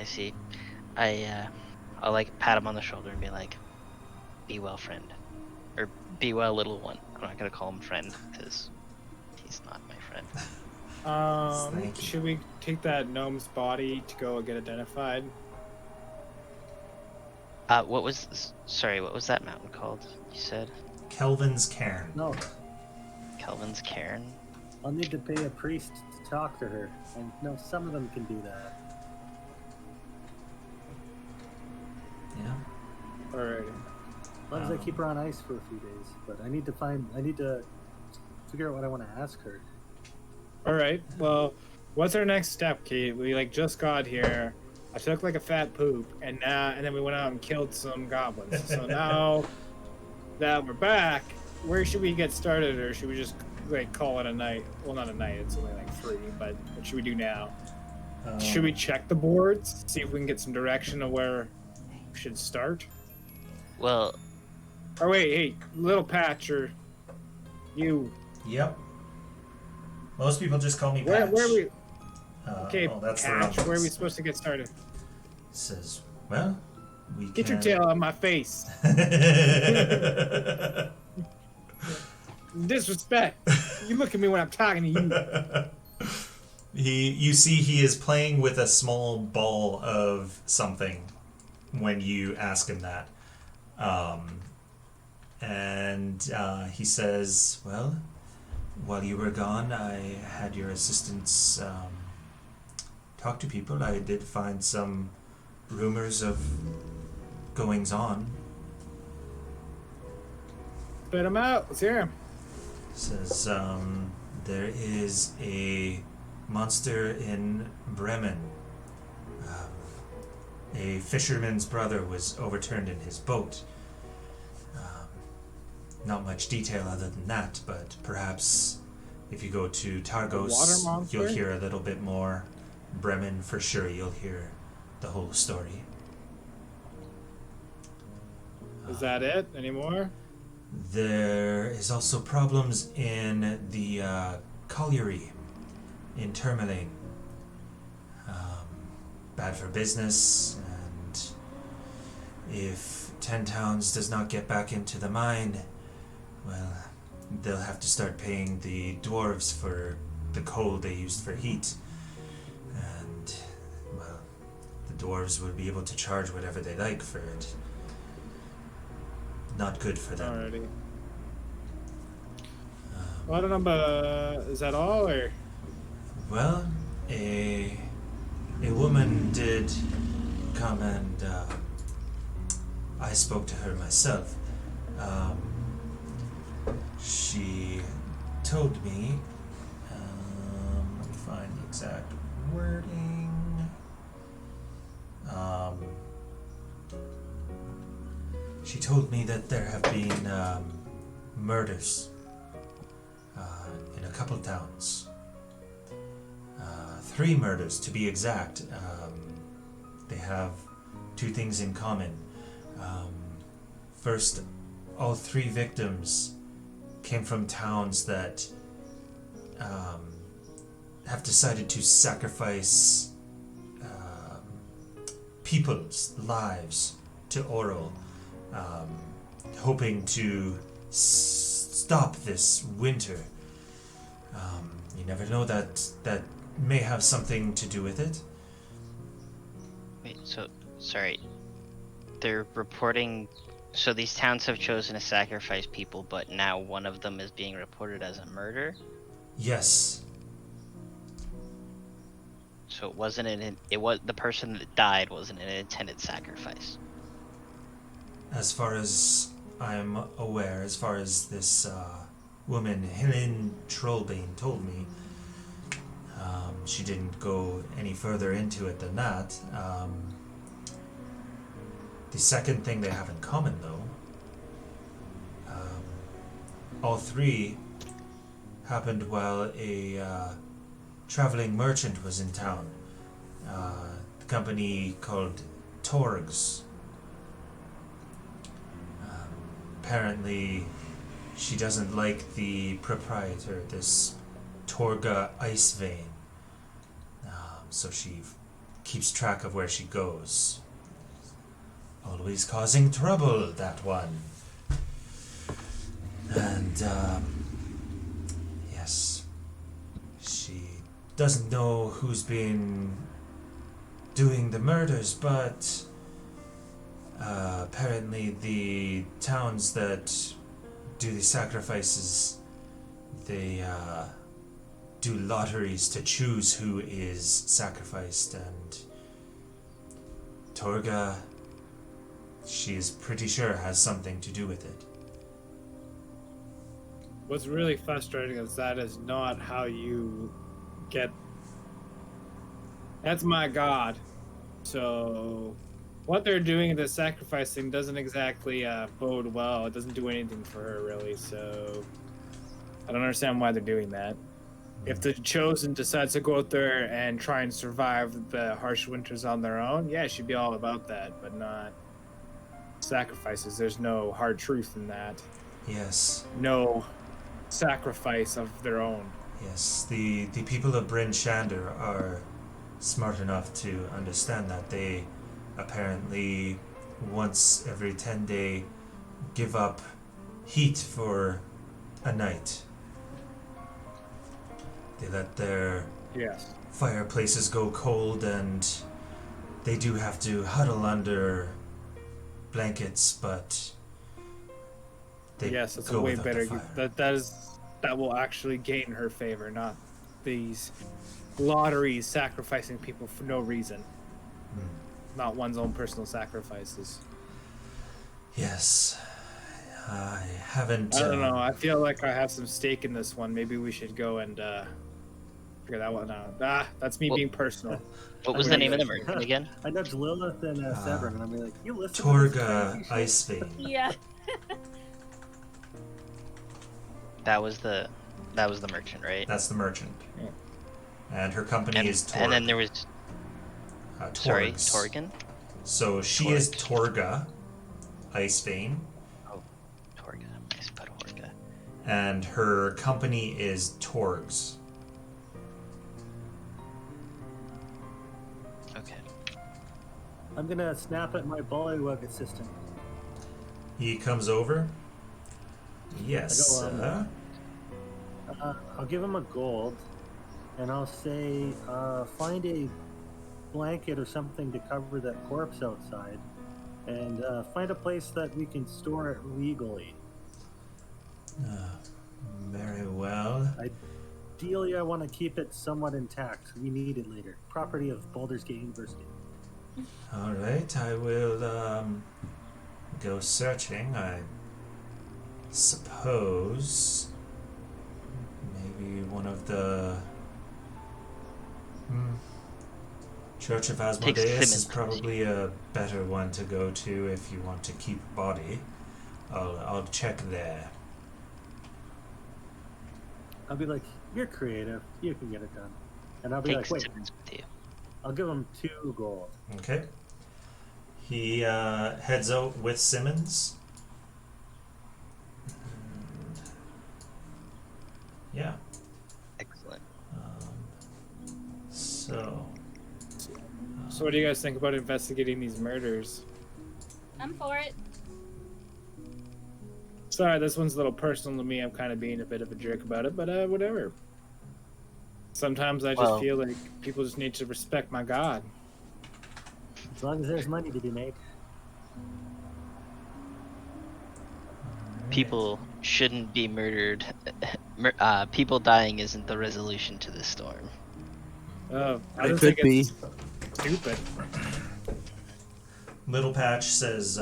see. I'll like pat him on the shoulder and be like, "Be well, friend," or "Be well, little one." I'm not gonna call him friend because he's not my friend. Thank you. Should we take that gnome's body to go get identified? What was that mountain called? You said Kelvin's cairn. No, Kelvin's cairn. I'll need to pay a priest to talk to her, and no, some of them can do that. Yeah. Alright. As long as I keep her on ice for a few days, but I need to figure out what I want to ask her. Alright, well, what's our next step, Kate? We just got here. I took a fat poop, and then we went out and killed some goblins. So now that we're back, where should we get started, or should we just call it a night? Well, not a night, it's only 3, but what should we do now? Should we check the boards, see if we can get some direction of where we should start? Well, Or wait, hey, little Patcher, you. Yep. Most people just call me Where Patch. are we? Okay, that's the Patch, wrong where are we place. supposed to get started? Says, well, we Get your can... tail out of my face. Disrespect. You look at me when I'm talking to you. You see he is playing with a small ball of something when you ask him that. He says, well, while you were gone, I had your assistants talk to people. I did find some rumors of goings on. Spit him out. Let's hear him. Says, there is a monster in Bremen. A fisherman's brother was overturned in his boat. Not much detail other than that, but perhaps if you go to Water Targos, monster? you'll hear a little bit more. Bremen, for sure, you'll hear the whole story. Is that it? Any more? There is also problems in the colliery in Tourmaline. Bad for business, and if 10 Towns does not get back into the mine, well, they'll have to start paying the dwarves for the coal they used for heat. And, well, the dwarves will be able to charge whatever they like for it. Not good for them. Alrighty. Well, I don't know, but is that all, or? Well, a woman did come and I spoke to her myself. She told me, let me find the exact wording. She told me that there have been murders in a couple towns. 3 murders, to be exact. They have 2 things in common. First, all 3 victims came from towns that have decided to sacrifice people's lives to Oral, hoping to stop this winter. You never know, that may have something to do with it. wait, sorry. They're reporting. So these towns have chosen to sacrifice people, but now one of them is being reported as a murder. Yes. So it was the person that died wasn't an intended sacrifice. As far as I'm aware, as far as this woman, Helen Trollbane, told me, she didn't go any further into it than that. The second thing they have in common, though, all three happened while a traveling merchant was in town. The company called Torgs. Apparently, she doesn't like the proprietor, this Torga Icewind. So she keeps track of where she goes. Always causing trouble, that one. And, yes. She doesn't know who's been doing the murders, but apparently the towns that do the sacrifices, they do lotteries to choose who is sacrificed, and Torga, she is pretty sure, has something to do with it. What's really frustrating is that is not how you get... That's my god. So what they're doing in the sacrificing doesn't exactly bode well. It doesn't do anything for her, really, so I don't understand why they're doing that. If the Chosen decides to go out there and try and survive the harsh winters on their own, yeah, she'd be all about that, but not sacrifices. There's no hard truth in that. Yes. No sacrifice of their own. Yes, the people of Bryn Shander are smart enough to understand that. They apparently once every 10 day give up heat for a night. They let their Yes. fireplaces go cold, and they do have to huddle under blankets, but they Yes, that's go a way without better. the fire. That will actually gain her favor, not these lotteries sacrificing people for no reason. Not one's own personal sacrifices. Yes, I haven't. I don't know. I feel like I have some stake in this one. Maybe we should go and figure that one out. That's me being personal. What was the name of the merchant again? I nudged Lilith and Severin, and I'm like, you listen Torga to this crazy shit?" Icewind. Yeah. That was the merchant, right? That's the merchant. Yeah. And her company And, is Torg. and then there was sorry, Torgs. Torgan. So she is Torga Icewind, Oh, Torga. I spelled Torga. and her company is Torgs. Okay. I'm gonna snap at my bullywug assistant. He comes over. Yes. I go, I'll give him a gold, and I'll say, find a blanket or something to cover that corpse outside, and find a place that we can store it legally. Very well. Ideally, I want to keep it somewhat intact. We need it later. Property of Baldur's Gate University. All right. I will go searching. I suppose maybe one of the Church of Asmodeus is Simmons. probably a better one to go to if you want to keep a body. I'll check there. I'll be like, you're creative. You can get it done. And I'll be Take like, wait, Simmons with you. I'll give him 2 gold. Okay. He heads out with Simmons. And yeah. Excellent. So. So what do you guys think about investigating these murders? I'm for it. Sorry, this one's a little personal to me. I'm kind of being a bit of a jerk about it, but whatever. Sometimes I just Well- feel like people just need to respect my god. As long as there's money to be made. People shouldn't be murdered. People dying isn't the resolution to this storm. I It don't could think be. it's stupid. Little Patch says,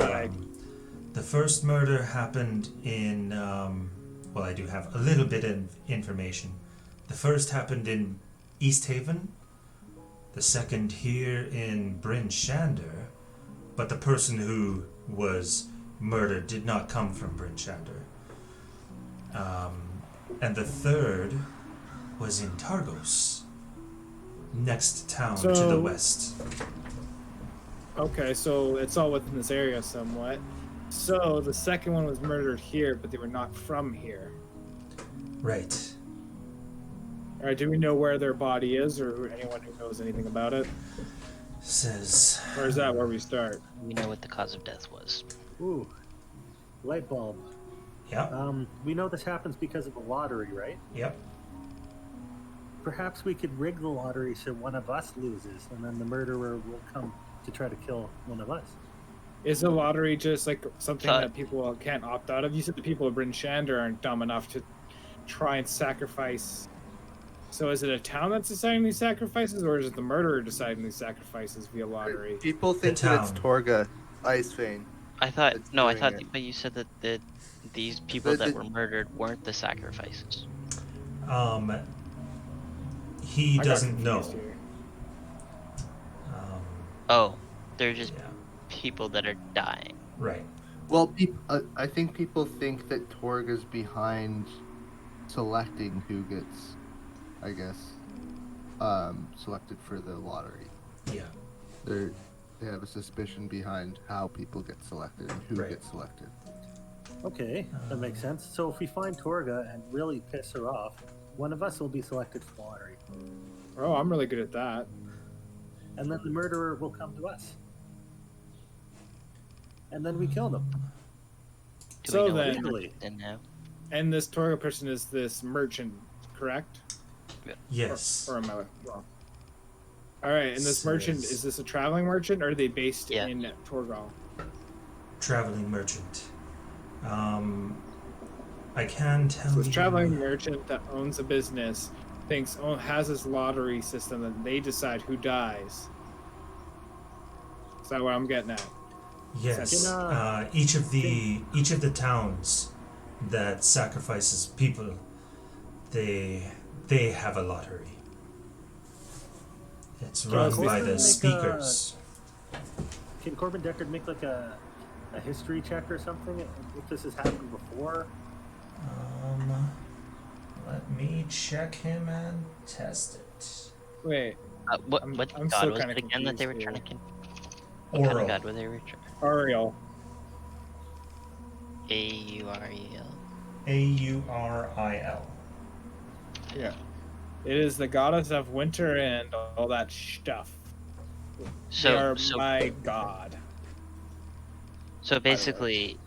The first murder happened in, well, I do have a little bit of information. The first happened in East Haven, the second here in Bryn Shander, but the person who was murdered did not come from Bryn Shander. And the third was in Targos, next town to the west. Okay, so it's all within this area somewhat. So the second one was murdered here, but they were not from here. Right. All right, do we know where their body is, or anyone who knows anything about it? Says... Or is that where we start? We know what the cause of death was. Ooh, light bulb. Yep. We know this happens because of a lottery, right? Yep. Perhaps we could rig the lottery so one of us loses, and then the murderer will come to try to kill one of us. Is the lottery just like something Thought- that people can't opt out of? You said the people of Bryn Shander aren't dumb enough to try and sacrifice. So is it a town that's deciding these sacrifices, or is it the murderer deciding these sacrifices via lottery? People think that it's town. Torga, Icewind. I thought That's no, I doing thought, it. but you said that these people that the- were murdered weren't the sacrifices. He I got doesn't know. confused here. Oh, they're just Yeah. people that are dying. Right. Well, I think people think that Torga's behind selecting who gets, I guess, selected for the lottery. Yeah. They have a suspicion behind how people get selected and who Right. gets selected. Okay, that makes sense. So if we find Torga and really piss her off, one of us will be selected for the lottery. Oh, I'm really good at that. And then the murderer will come to us. And then we kill them. Do So we know what then- happened then now? And this Torga person is this merchant, correct? Yes. Or am I wrong? All right, and this merchant, Says- is this a traveling merchant, or are they based Yeah. in Torgal? Traveling merchant. I can tell So you. this traveling merchant that owns a business has this lottery system that they decide who dies. Is that what I'm getting at? Yes. Can, Each of the towns that sacrifices people, they have a lottery. It's So run is by the this like, speakers. Can Corbin Deckard make like a history check or something if this has happened before? Let me check him and test it. Wait, What I'm god still was kinda it again that they were confused trying to? here. What kind Oral. of god were they? Ariel. Auriel. Auril. Yeah. It is the goddess of winter and all that stuff. They So are so my god. so basically,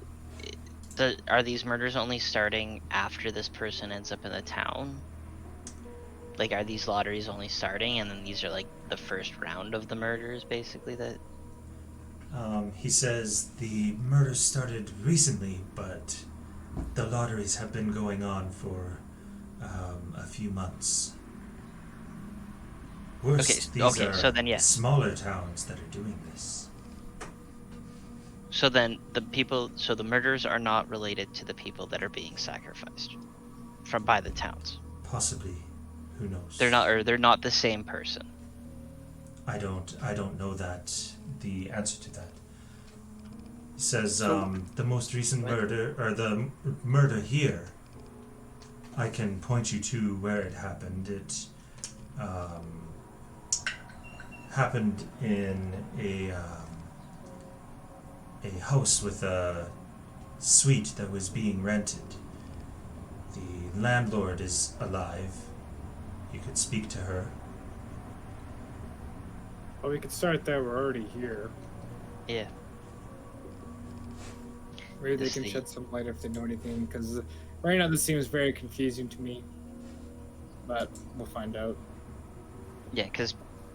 are these murders only starting after this person ends up in the town? Like, are these lotteries only starting, and then these are like the first round of the murders, basically? That He says the murders started recently, but the lotteries have been going on for a few months. Worse, these okay, are so then, yeah. smaller towns that are doing this. so then the murders are not related to the people that are being sacrificed by the towns. Possibly, who knows? They're not the same person. I don't know the answer to that. He says So- the most recent What? murder, or the murder here, I can point you to where it happened. It happened in a house with a suite that was being rented. The landlord is alive. You could speak to her. Well, we could start there. We're already here. Yeah. Maybe they This can the- shed some light if they know anything, because right now this seems very confusing to me. But we'll find out. Yeah, because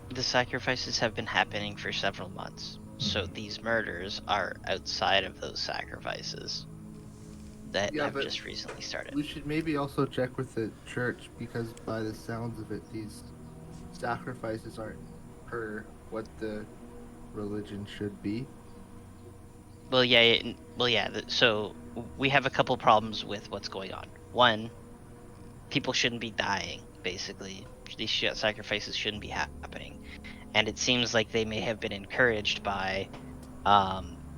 the sacrifices have been happening for several months. So these murders are outside of those sacrifices that Yeah, have but just recently started. We should maybe also check with the church because by the sounds of it, these sacrifices aren't per what the religion should be. So we have a couple problems with what's going on. One, people shouldn't be dying. Basically, these sacrifices shouldn't be happening, and it seems like they may have been encouraged by,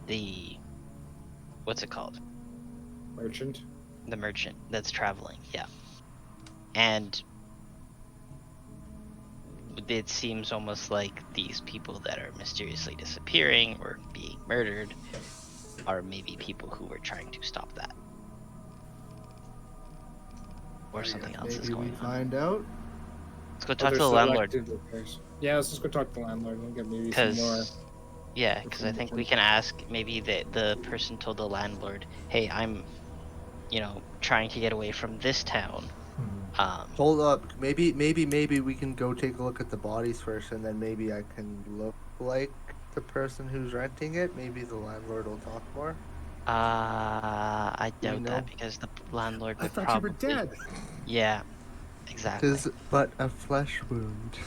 the, what's it called? Merchant. The merchant that's traveling. Yeah, and it seems almost like these people that are mysteriously disappearing or being murdered are maybe people who were trying to stop that. Or something else is Maybe we going on. find out. Let's go talk to the landlord. Yeah, let's just go talk to the landlord and get maybe some more. Yeah, because I think we can ask maybe the person told the landlord, hey, I'm, trying to get away from this town. Hold up. Maybe we can go take a look at the bodies first, and then maybe I can look like the person who's renting it. Maybe the landlord will talk more. I doubt know? that because the landlord I would thought probably. you were dead. Yeah, exactly. Tis but a flesh wound.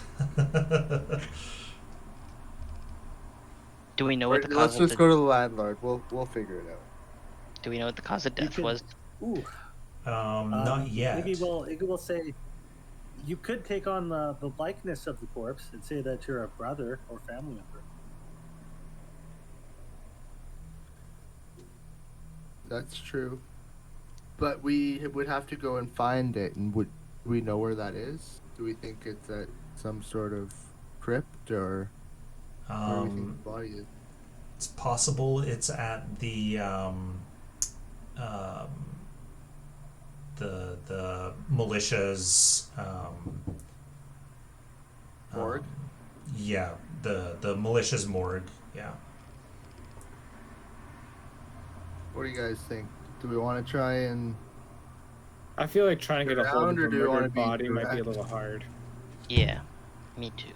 Do we know what the Let's cause of just go to the landlord. We'll figure it out. Do we know what the cause of death was? Ooh. Not yet. Maybe we'll say you could take on the likeness of the corpse and say that you're a brother or family member. That's true. But we would have to go and find it, and would we know where that is? Do we think it's at some sort of crypt, or where do we think the body is? It's possible it's at the militia's Morgue? Yeah, the militia's morgue. Yeah. What do you guys think? Do we want to try and... I feel like trying to get a hold of Around, or a do you wanna murdered be body might be a direct? little hard. Yeah, me too.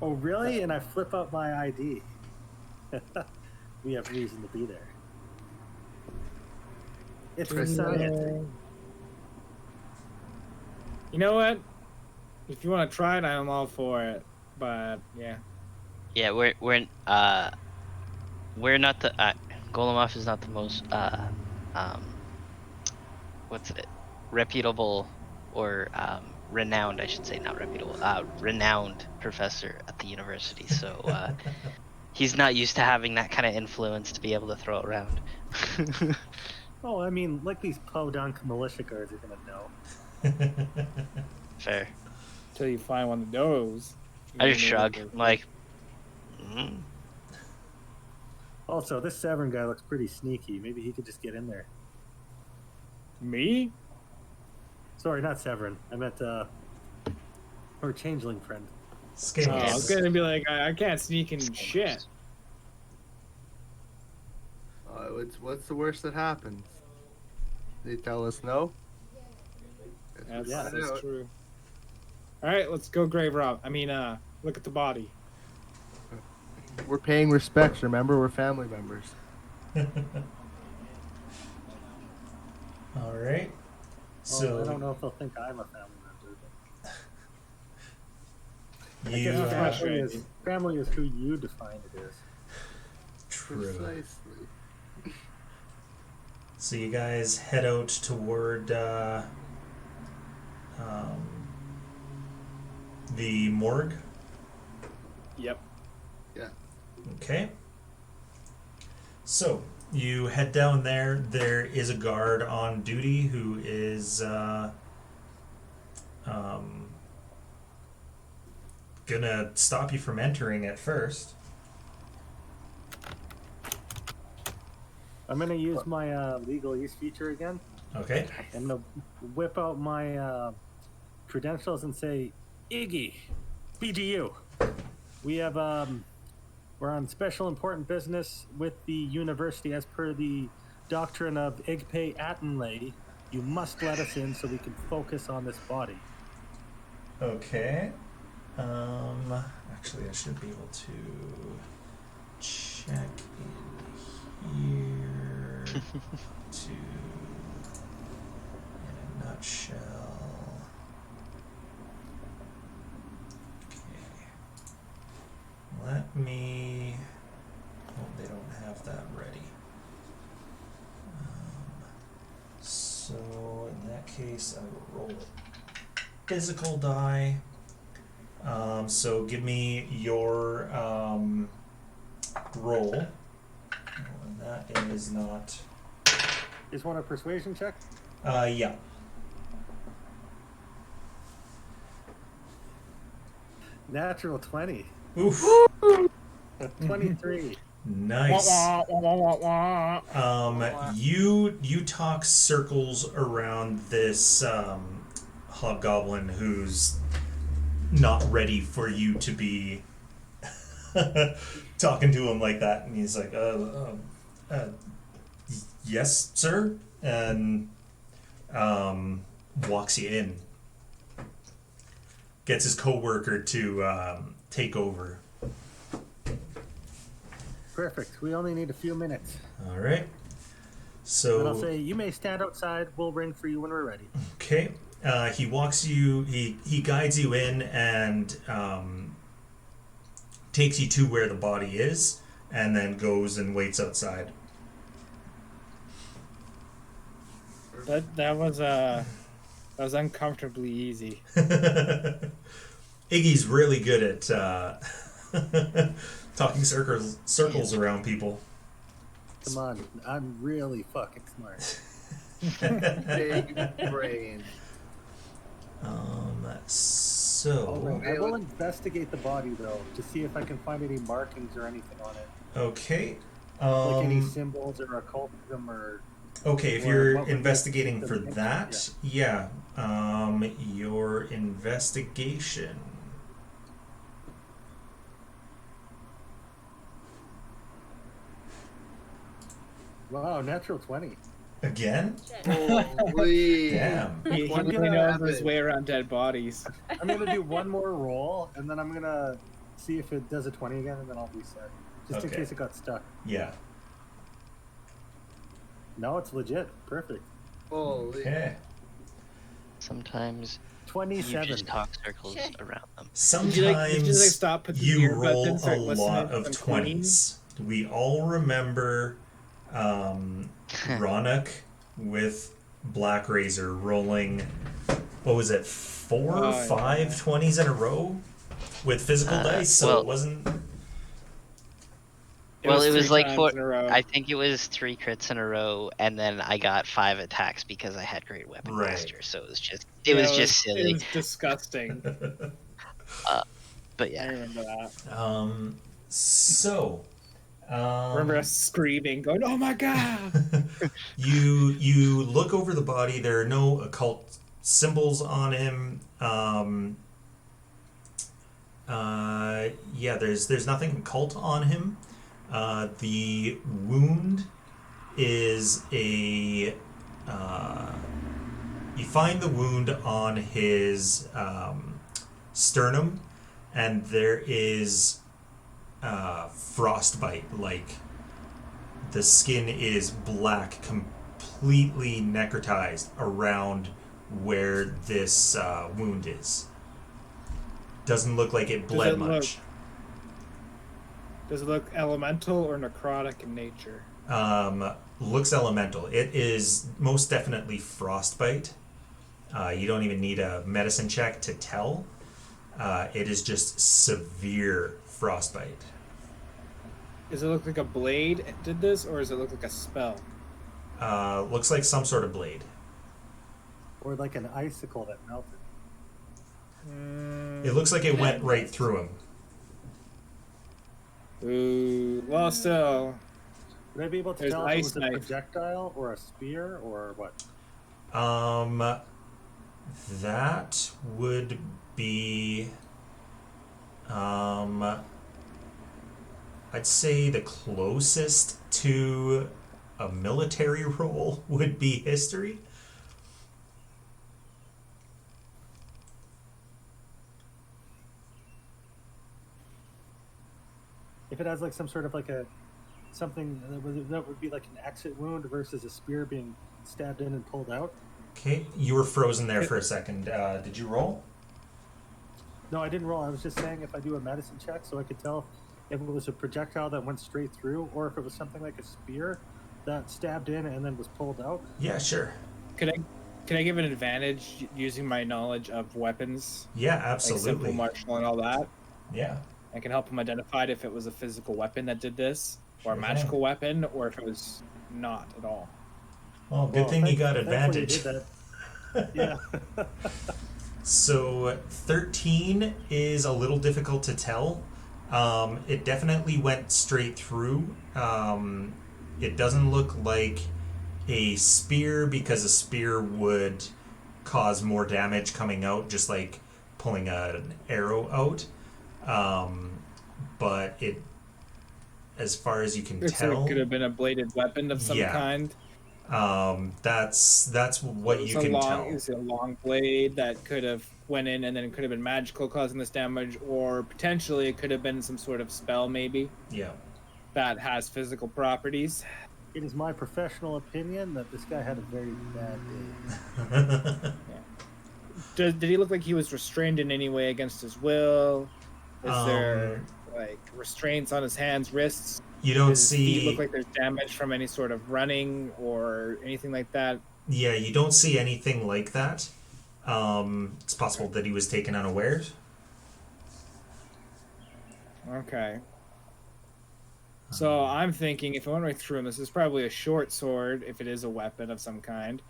Oh, really? And I flip out my ID. We have reason to be there. It's for science. You know what? If you want to try it, I'm all for it. But yeah, Yeah, we're not the Golomov is not the most what's it, reputable or renowned, I should say, not reputable, renowned professor at the university. So he's not used to having that kind of influence to be able to throw around. Oh, I mean, like these podunk militia guards are gonna know. Fair. until you find one of those. I just shrug. I'm like, Also, this Severn guy looks pretty sneaky. Maybe he could just get in there. Me? Sorry, not Severn. I meant our changeling friend. Skinks. I was gonna be like, I can't sneak in shit. What's the worst that happens? They tell us no? That's Yeah. true. All right, let's go grave rob. I mean, look at the body. We're paying respects, remember? We're family members. All right. So I don't know if they'll think I'm a family member. But I you guess family is who you define it as. true. Precisely. So you guys head out toward the morgue. Yep. Yeah. Okay. So you head down there. There is a guard on duty who is gonna stop you from entering at first. I'm gonna use my legal use feature again. Okay. I'm gonna whip out my credentials and say, Iggy, BGU. We have we're on special important business with the university as per the doctrine of Igpe Attenley. You must let us in so we can focus on this body. Okay. Actually, I should be able to check in here to, in a nutshell. Okay. Let me. Oh, they don't have that ready. So in that case, I will roll a physical die. So give me your roll. And that is not. Just want a persuasion check? Yeah. Natural 20. Oof. 23. Nice. You talk circles around this hobgoblin who's not ready for you to be talking to him like that, and he's like, yes, sir, and walks you in. Gets his coworker to take over. Perfect. We only need a few minutes. All right. So. And I'll say, you may stand outside. We'll ring for you when we're ready. Okay. He walks you. He guides you in and takes you to where the body is, and then goes and waits outside. That was uncomfortably easy. Iggy's really good at talking circles around people. Come on. I'm really fucking smart. Big brain. So. I will investigate the body, though, to see if I can find any markings or anything on it. Okay. Like any symbols or occultism or... Okay, if you're investigating for that, yeah. Your investigation. Wow, natural 20. Again? Holy. Damn. He really knows his way around dead bodies. I'm going to do one more roll, and then I'm going to see if it does a 20 again, and then I'll reset. Just in case it got stuck. Yeah. No, it's legit. Perfect. Holy. Okay. Sometimes 27. you just talk circles around them. Sometimes stop, put the you earbuds roll in, start a listening lot to of some Queen. 20s. We all remember Ronak with Black Razor rolling, what was it, 4 or 5 20s in a row with physical dice, so it wasn't... It was like 4. In a row. I think it was 3 crits in a row, and then I got 5 attacks because I had great weapon master. So it was just silly. It was disgusting. But yeah, I remember that. Remember us screaming, going, "Oh my god!" You look over the body. There are no occult symbols on him. There's nothing occult on him. The wound is a... you find the wound on his sternum, and there is frostbite. Like, the skin is black, completely necrotized around where this wound is. Doesn't look like it bled much. Does it look elemental or necrotic in nature? Looks elemental. It is most definitely frostbite. You don't even need a medicine check to tell. It is just severe frostbite. Does it look like a blade did this, or does it look like a spell? Looks like some sort of blade. Or like an icicle that melted. It looks like it went right through him. Ooh, well, still. Would I be able to tell if it was a projectile or a spear or what? That would be... I'd say the closest to a military role would be history. If it has like some sort of like a something that would be like an exit wound versus a spear being stabbed in and pulled out. Okay, you were frozen there for a second. Did you roll? No, I didn't roll. I was just saying if I do a medicine check so I could tell if it was a projectile that went straight through or if it was something like a spear that stabbed in and then was pulled out. Yeah, sure. Could I give an advantage using my knowledge of weapons, Yeah, like absolutely. simple martial and all that? Yeah. I can help him identify if it was a physical weapon that did this, or a Sure magical thing. weapon, or if it was not at all. Well, good thing you got thankfully advantage. did that. Yeah. So 13 is a little difficult to tell. It definitely went straight through. It doesn't look like a spear because a spear would cause more damage coming out, just like pulling an arrow out. But it, as far as you can So tell, it could have been a bladed weapon of some Yeah. kind. that's what you can tell. It's a long blade that could have went in, and then it could have been magical causing this damage, or potentially it could have been some sort of spell, maybe Yeah. that has physical properties. It is my professional opinion that this guy had a very bad day. Did he look like he was restrained in any way against his will? Is there Um, like restraints on his hands, wrists? You don't Does his feet see. look like there's damage from any sort of running or anything like that? Yeah, you don't see anything like that. It's possible that he was taken unawares. Okay. So I'm thinking if I went right through him, this is probably a short sword, if it is a weapon of some kind.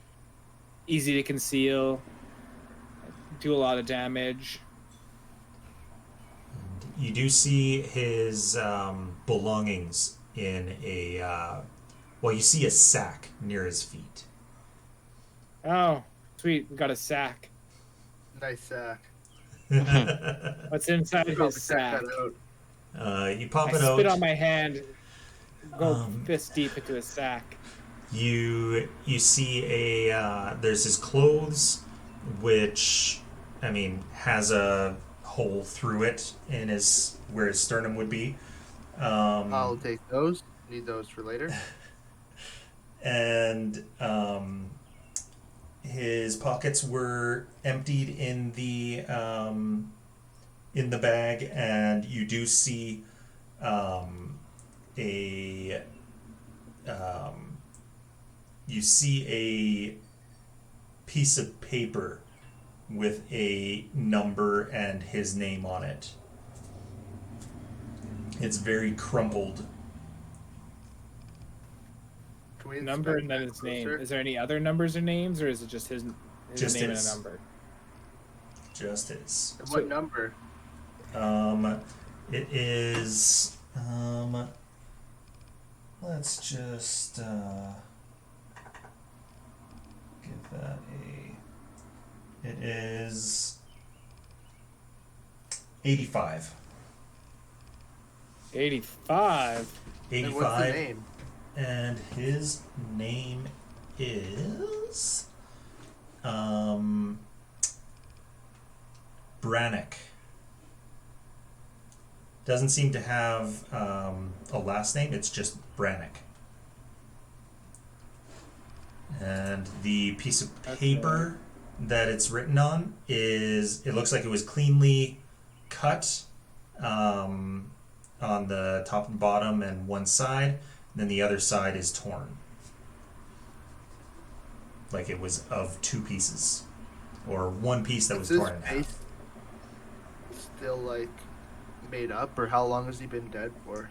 Easy to conceal, do a lot of damage. You do see his belongings in a. Well, you see a sack near his feet. Oh, sweet, we got a sack. Nice sack. What's inside Probably his sack? that out. You pop I it out. spit on my hand, go Um, fist deep into his sack. You see a there's his clothes, which I mean has a hole through it in his where his sternum would be. I'll take those. Need those for later. And his pockets were emptied in the bag, and you do see a you see a piece of paper with a number and his name on it. It's very crumpled. Can we Number inspect and then that his name. closer? Is there any other numbers or names, or is it just his Just name his. and a number? Just his. And what number? It is. Let's just give that a. It is 85. 85. And 85. what's the name? And his name is Brannick. Doesn't seem to have a last name, it's just Brannick. And the piece of paper that it's written on is, it looks like it was cleanly cut on the top and bottom and one side, and then the other side is torn. Like it was of two pieces, or one piece that was Is his torn in half. face still like made up, or how long has he been dead for?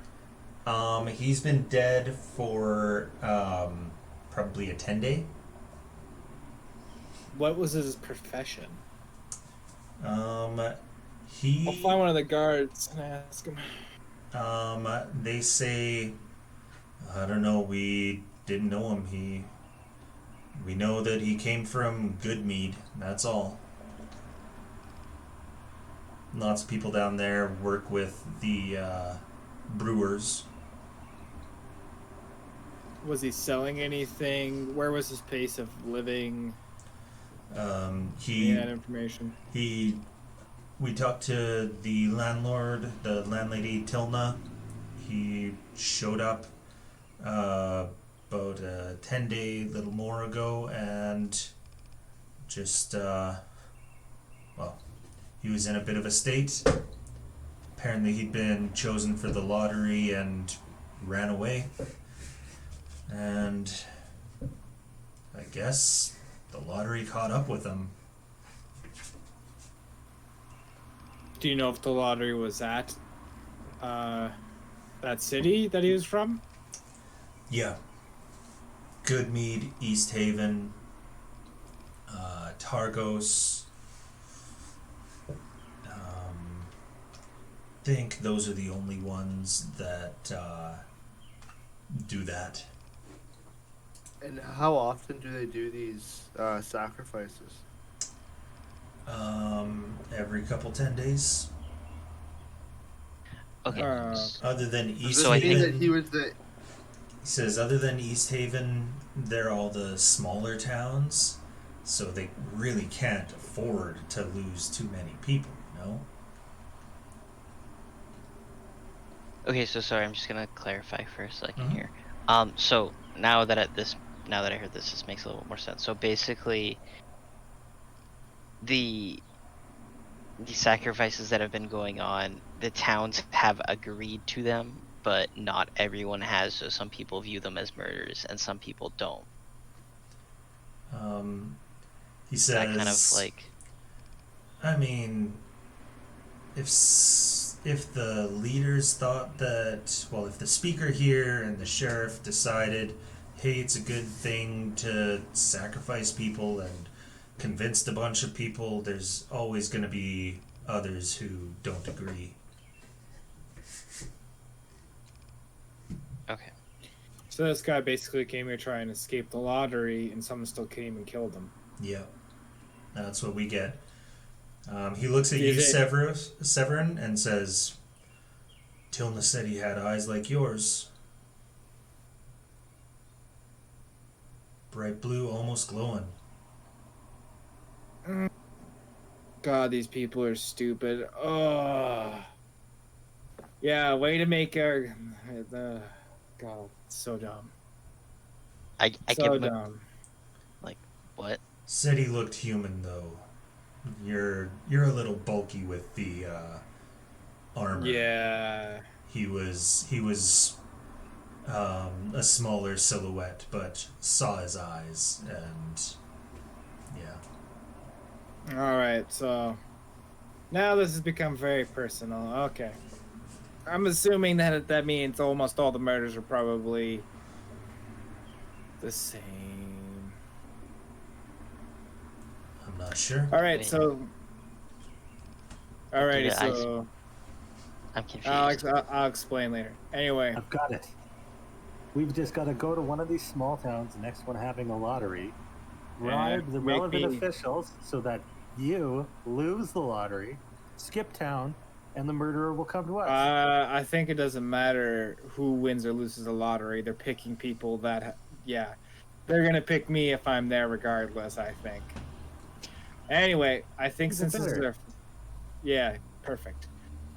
He's been dead for probably a 10-day. What was his profession? He. I'll find one of the guards and ask him. They say, I don't know. We didn't know him. We know that he came from Good Mead. That's all. Lots of people down there work with the brewers. Was he selling anything? Where was his pace of living? He That information. We talked to the landlord, the landlady Tilna. He showed up about a 10-day, little more ago, and just he was in a bit of a state. Apparently he'd been chosen for the lottery and ran away. And I guess The lottery caught up with him. Do you know if the lottery was at that city that he was from? Yeah. Goodmead, East Haven, Targos. Think those are the only ones that do that. And how often do they do these sacrifices? Every couple 10 days. Okay. Other than East So I Haven, think that he was the. he says other than East Haven, they're all the smaller towns, so they really can't afford to lose too many people, no? Okay, so sorry, I'm just gonna clarify for a 2nd Mhm. here. So now that I heard this makes a little more sense. So basically, the sacrifices that have been going on, the towns have agreed to them, but not everyone has. So some people view them as murders, and some people don't. He Is that says, kind of like, I mean, if the leaders thought that, well, if the speaker here and the sheriff decided, hey, it's a good thing to sacrifice people and convinced a bunch of people, there's always going to be others who don't agree. okay, So this guy basically came here trying to escape the lottery, and someone still came and killed him. Yeah, that's what we get. He looks at Is you, it- Severin, and says, Tilna said he had eyes like yours. Bright blue, almost glowing. God, these people are stupid. Oh. Yeah, way to make our... God, so dumb. I So give him dumb. what? Said he looked human, though. You're a little bulky with the armor. Yeah. He was a smaller silhouette, but saw his eyes, and yeah. Alright, so... Now this has become very personal. Okay. I'm assuming that means almost all the murders are probably the same. I'm not sure. Alright, Wait. so... Alrighty, Dude, so... I'm confused. I'll explain later. Anyway. I've got it. We've just got to go to one of these small towns, the next one having a lottery, bribe the make relevant me- officials so that you lose the lottery, skip town, and the murderer will come to us. I think it doesn't matter who wins or loses the lottery. They're picking people that, yeah, they're gonna pick me if I'm there regardless. I think. Anyway, I think Even since this is better. our, yeah, perfect.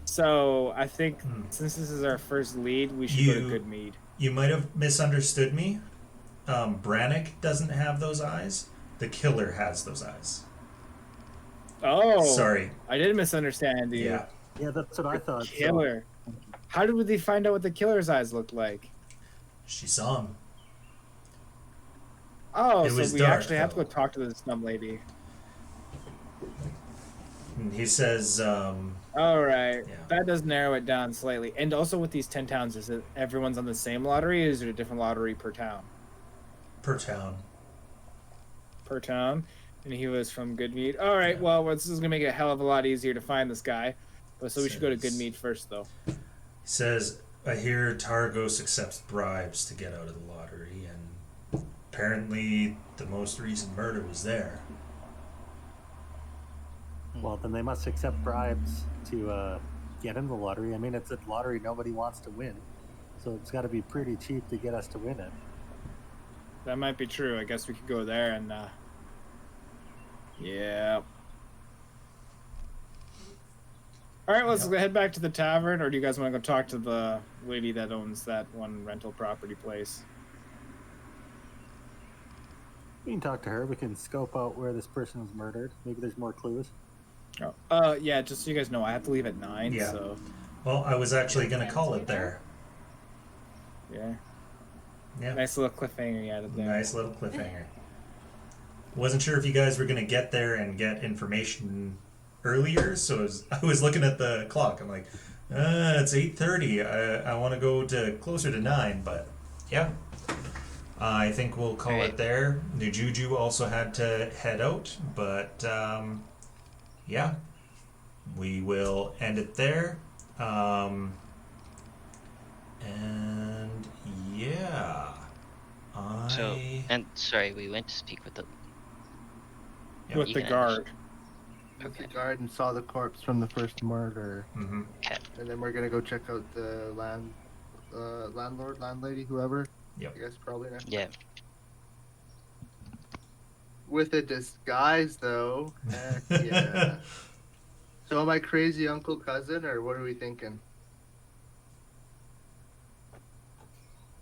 So I think Hmm. since this is our first lead, we should go to You- Good Mead. You might have misunderstood me. Brannick doesn't have those eyes. The killer has those eyes. Oh, Sorry. I did misunderstand you. Yeah. Yeah, that's what I thought. so- Killer. How did they find out what the killer's eyes looked like? She saw him. Oh, It so was we dark, actually have to though. go talk to this dumb lady. And he says, All right, Yeah. that does narrow it down slightly. And also with these 10 towns, is it everyone's on the same lottery, or is it a different lottery per town? per town. Per town, and he was from Goodmead. All right, Yeah. well, this is gonna make it a hell of a lot easier to find this guy. But so we should go to Says- Goodmead first, though. He says, I hear Targos accepts bribes to get out of the lottery, and apparently the most recent murder was there. Well, then they must accept bribes to get in the lottery. I mean, it's a lottery nobody wants to win, so it's got to be pretty cheap to get us to win it. That might be true. I guess we could go there and. Yeah. All right, let's head back to the tavern, or do you guys want to go talk to the lady that owns that one rental property place? We can talk to her. We can scope out where this person was murdered. Maybe there's more clues. Oh, yeah. Just so you guys know, I have to leave at 9. Yeah. So Well, I was actually going to call it there. yeah. Yeah. Nice little cliffhanger you added there. Nice little cliffhanger. wasn't sure if you guys were gonna get there and get information earlier, so I was looking at the clock. I'm like, it's 8:30. I want to go to closer to 9, but yeah. I think we'll call Alright. it there. New Juju also had to head out, but yeah, we will end it there. And yeah, So, and sorry, we went to speak with the. Yeah, With you the can guard. With the guard and saw the corpse from the first murder, Mm-hmm. Okay. and then we're gonna go check out the landlord, landlady, whoever. Yep. I guess probably next. Yeah. With a disguise, though. Heck yeah. So am I crazy uncle cousin, or what are we thinking?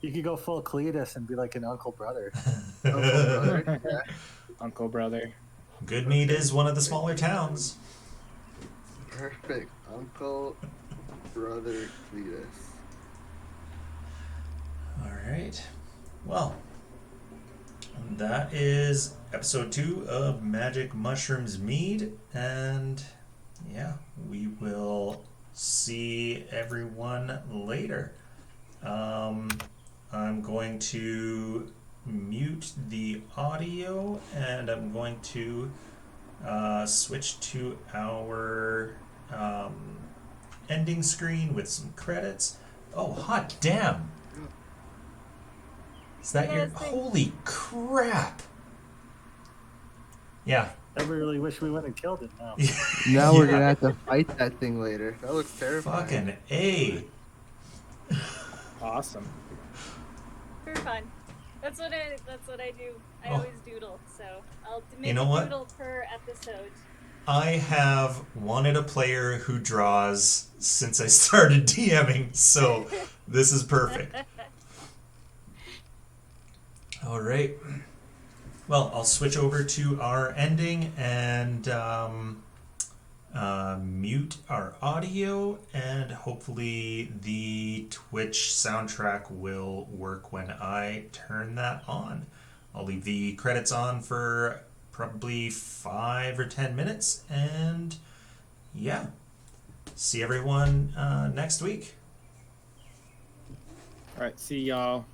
You could go full Cletus and be like an uncle brother. Uncle brother? Yeah. Uncle brother. Good Mead is one of the smaller towns. Perfect. Uncle brother Cletus. All right. Well, that is episode 2 of Magic Mushrooms Mead, and yeah, we will see everyone later. I'm going to mute the audio, and I'm going to switch to our ending screen with some credits. Oh, hot damn! Is that your... Yes, Holy crap! Yeah. I really wish we went and killed it now. Now we're Yeah. gonna have to fight that thing later. That looks terrifying. Fucking A. Awesome. For fun. That's what I do. I Oh. always doodle, so I'll make know a what? doodle per episode. I have wanted a player who draws since I started DMing, so this is perfect. All right. Well, I'll switch over to our ending and mute our audio, and hopefully the Twitch soundtrack will work when I turn that on. I'll leave the credits on for probably 5 or 10 minutes, and yeah, see everyone next week. All right. See y'all.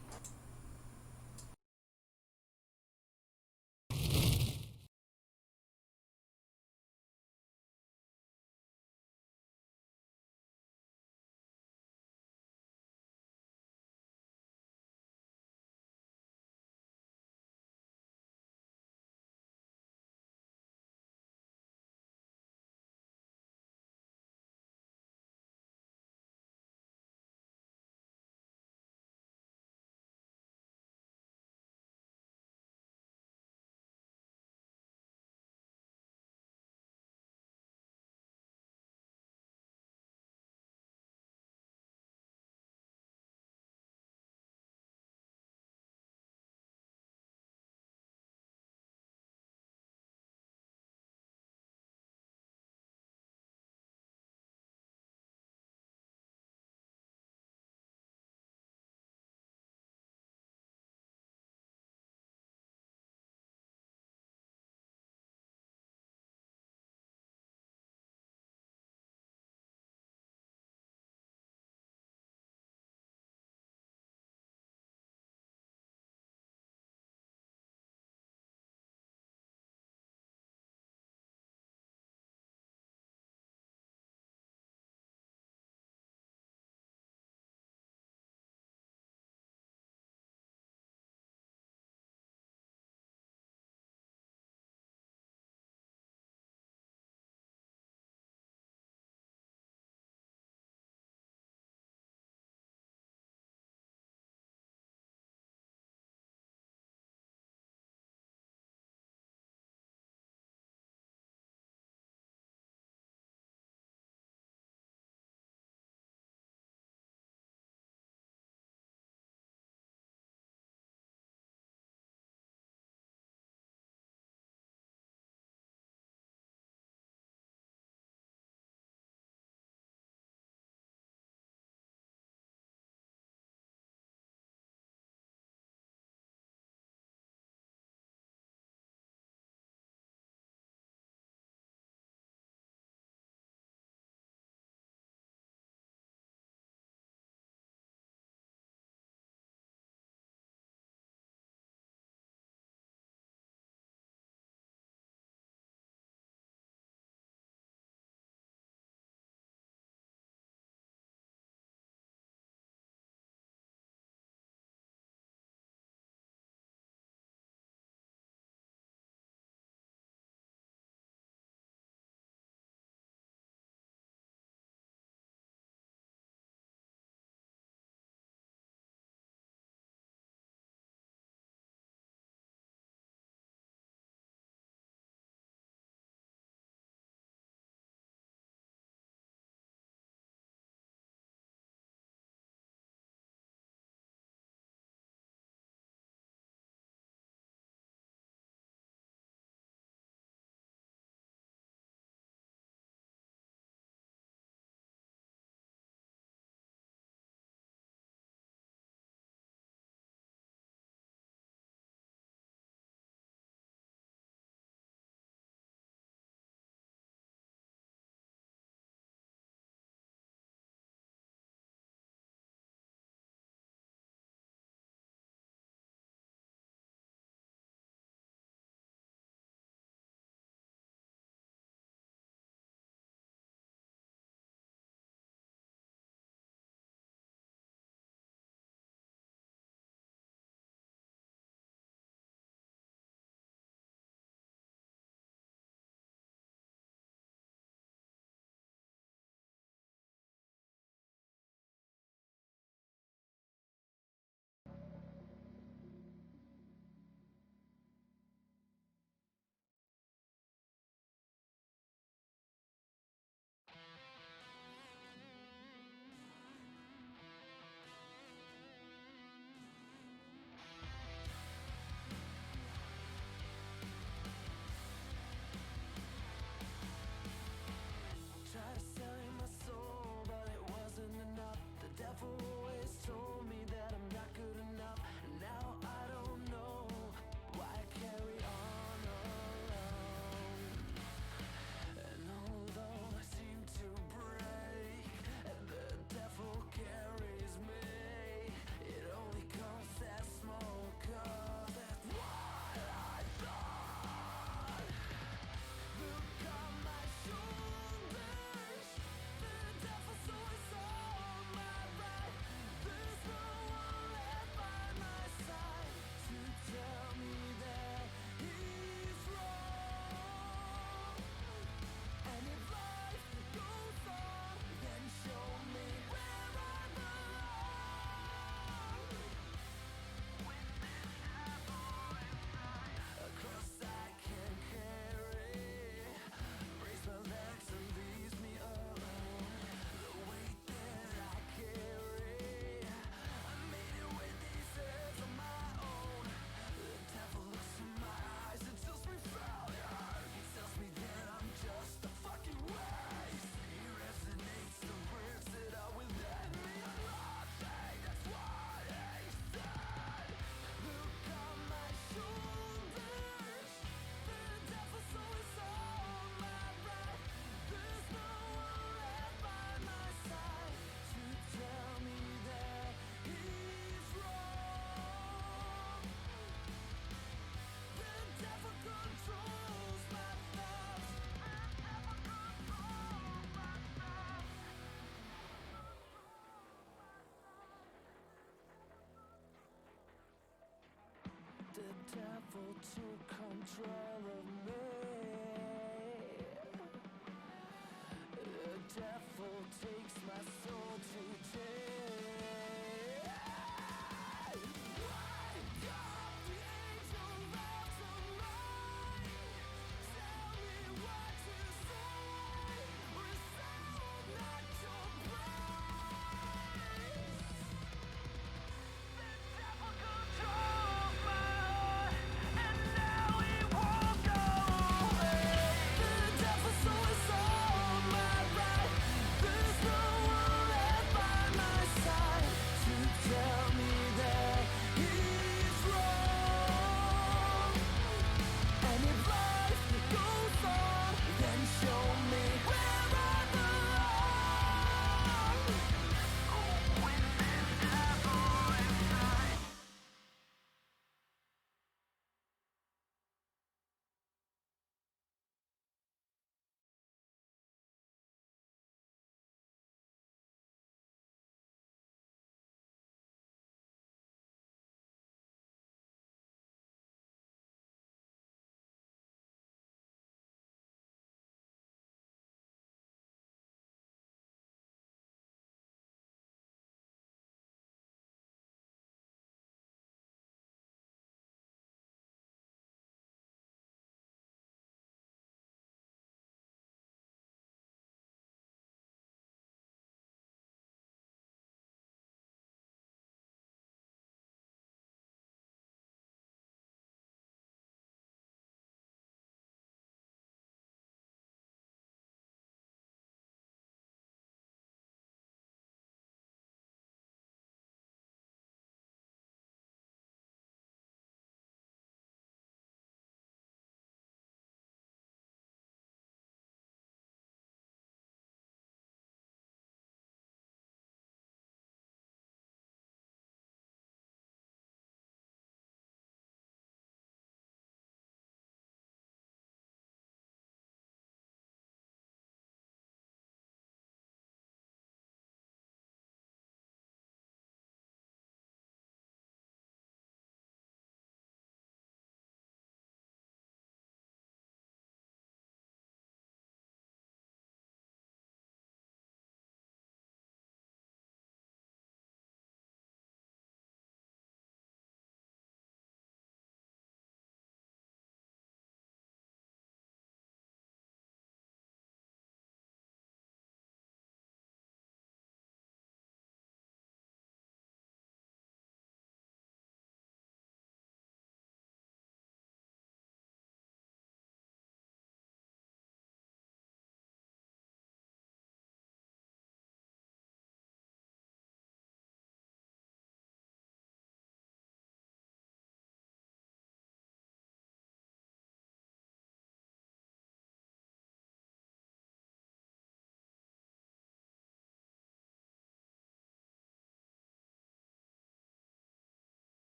devil took control of me. The devil takes my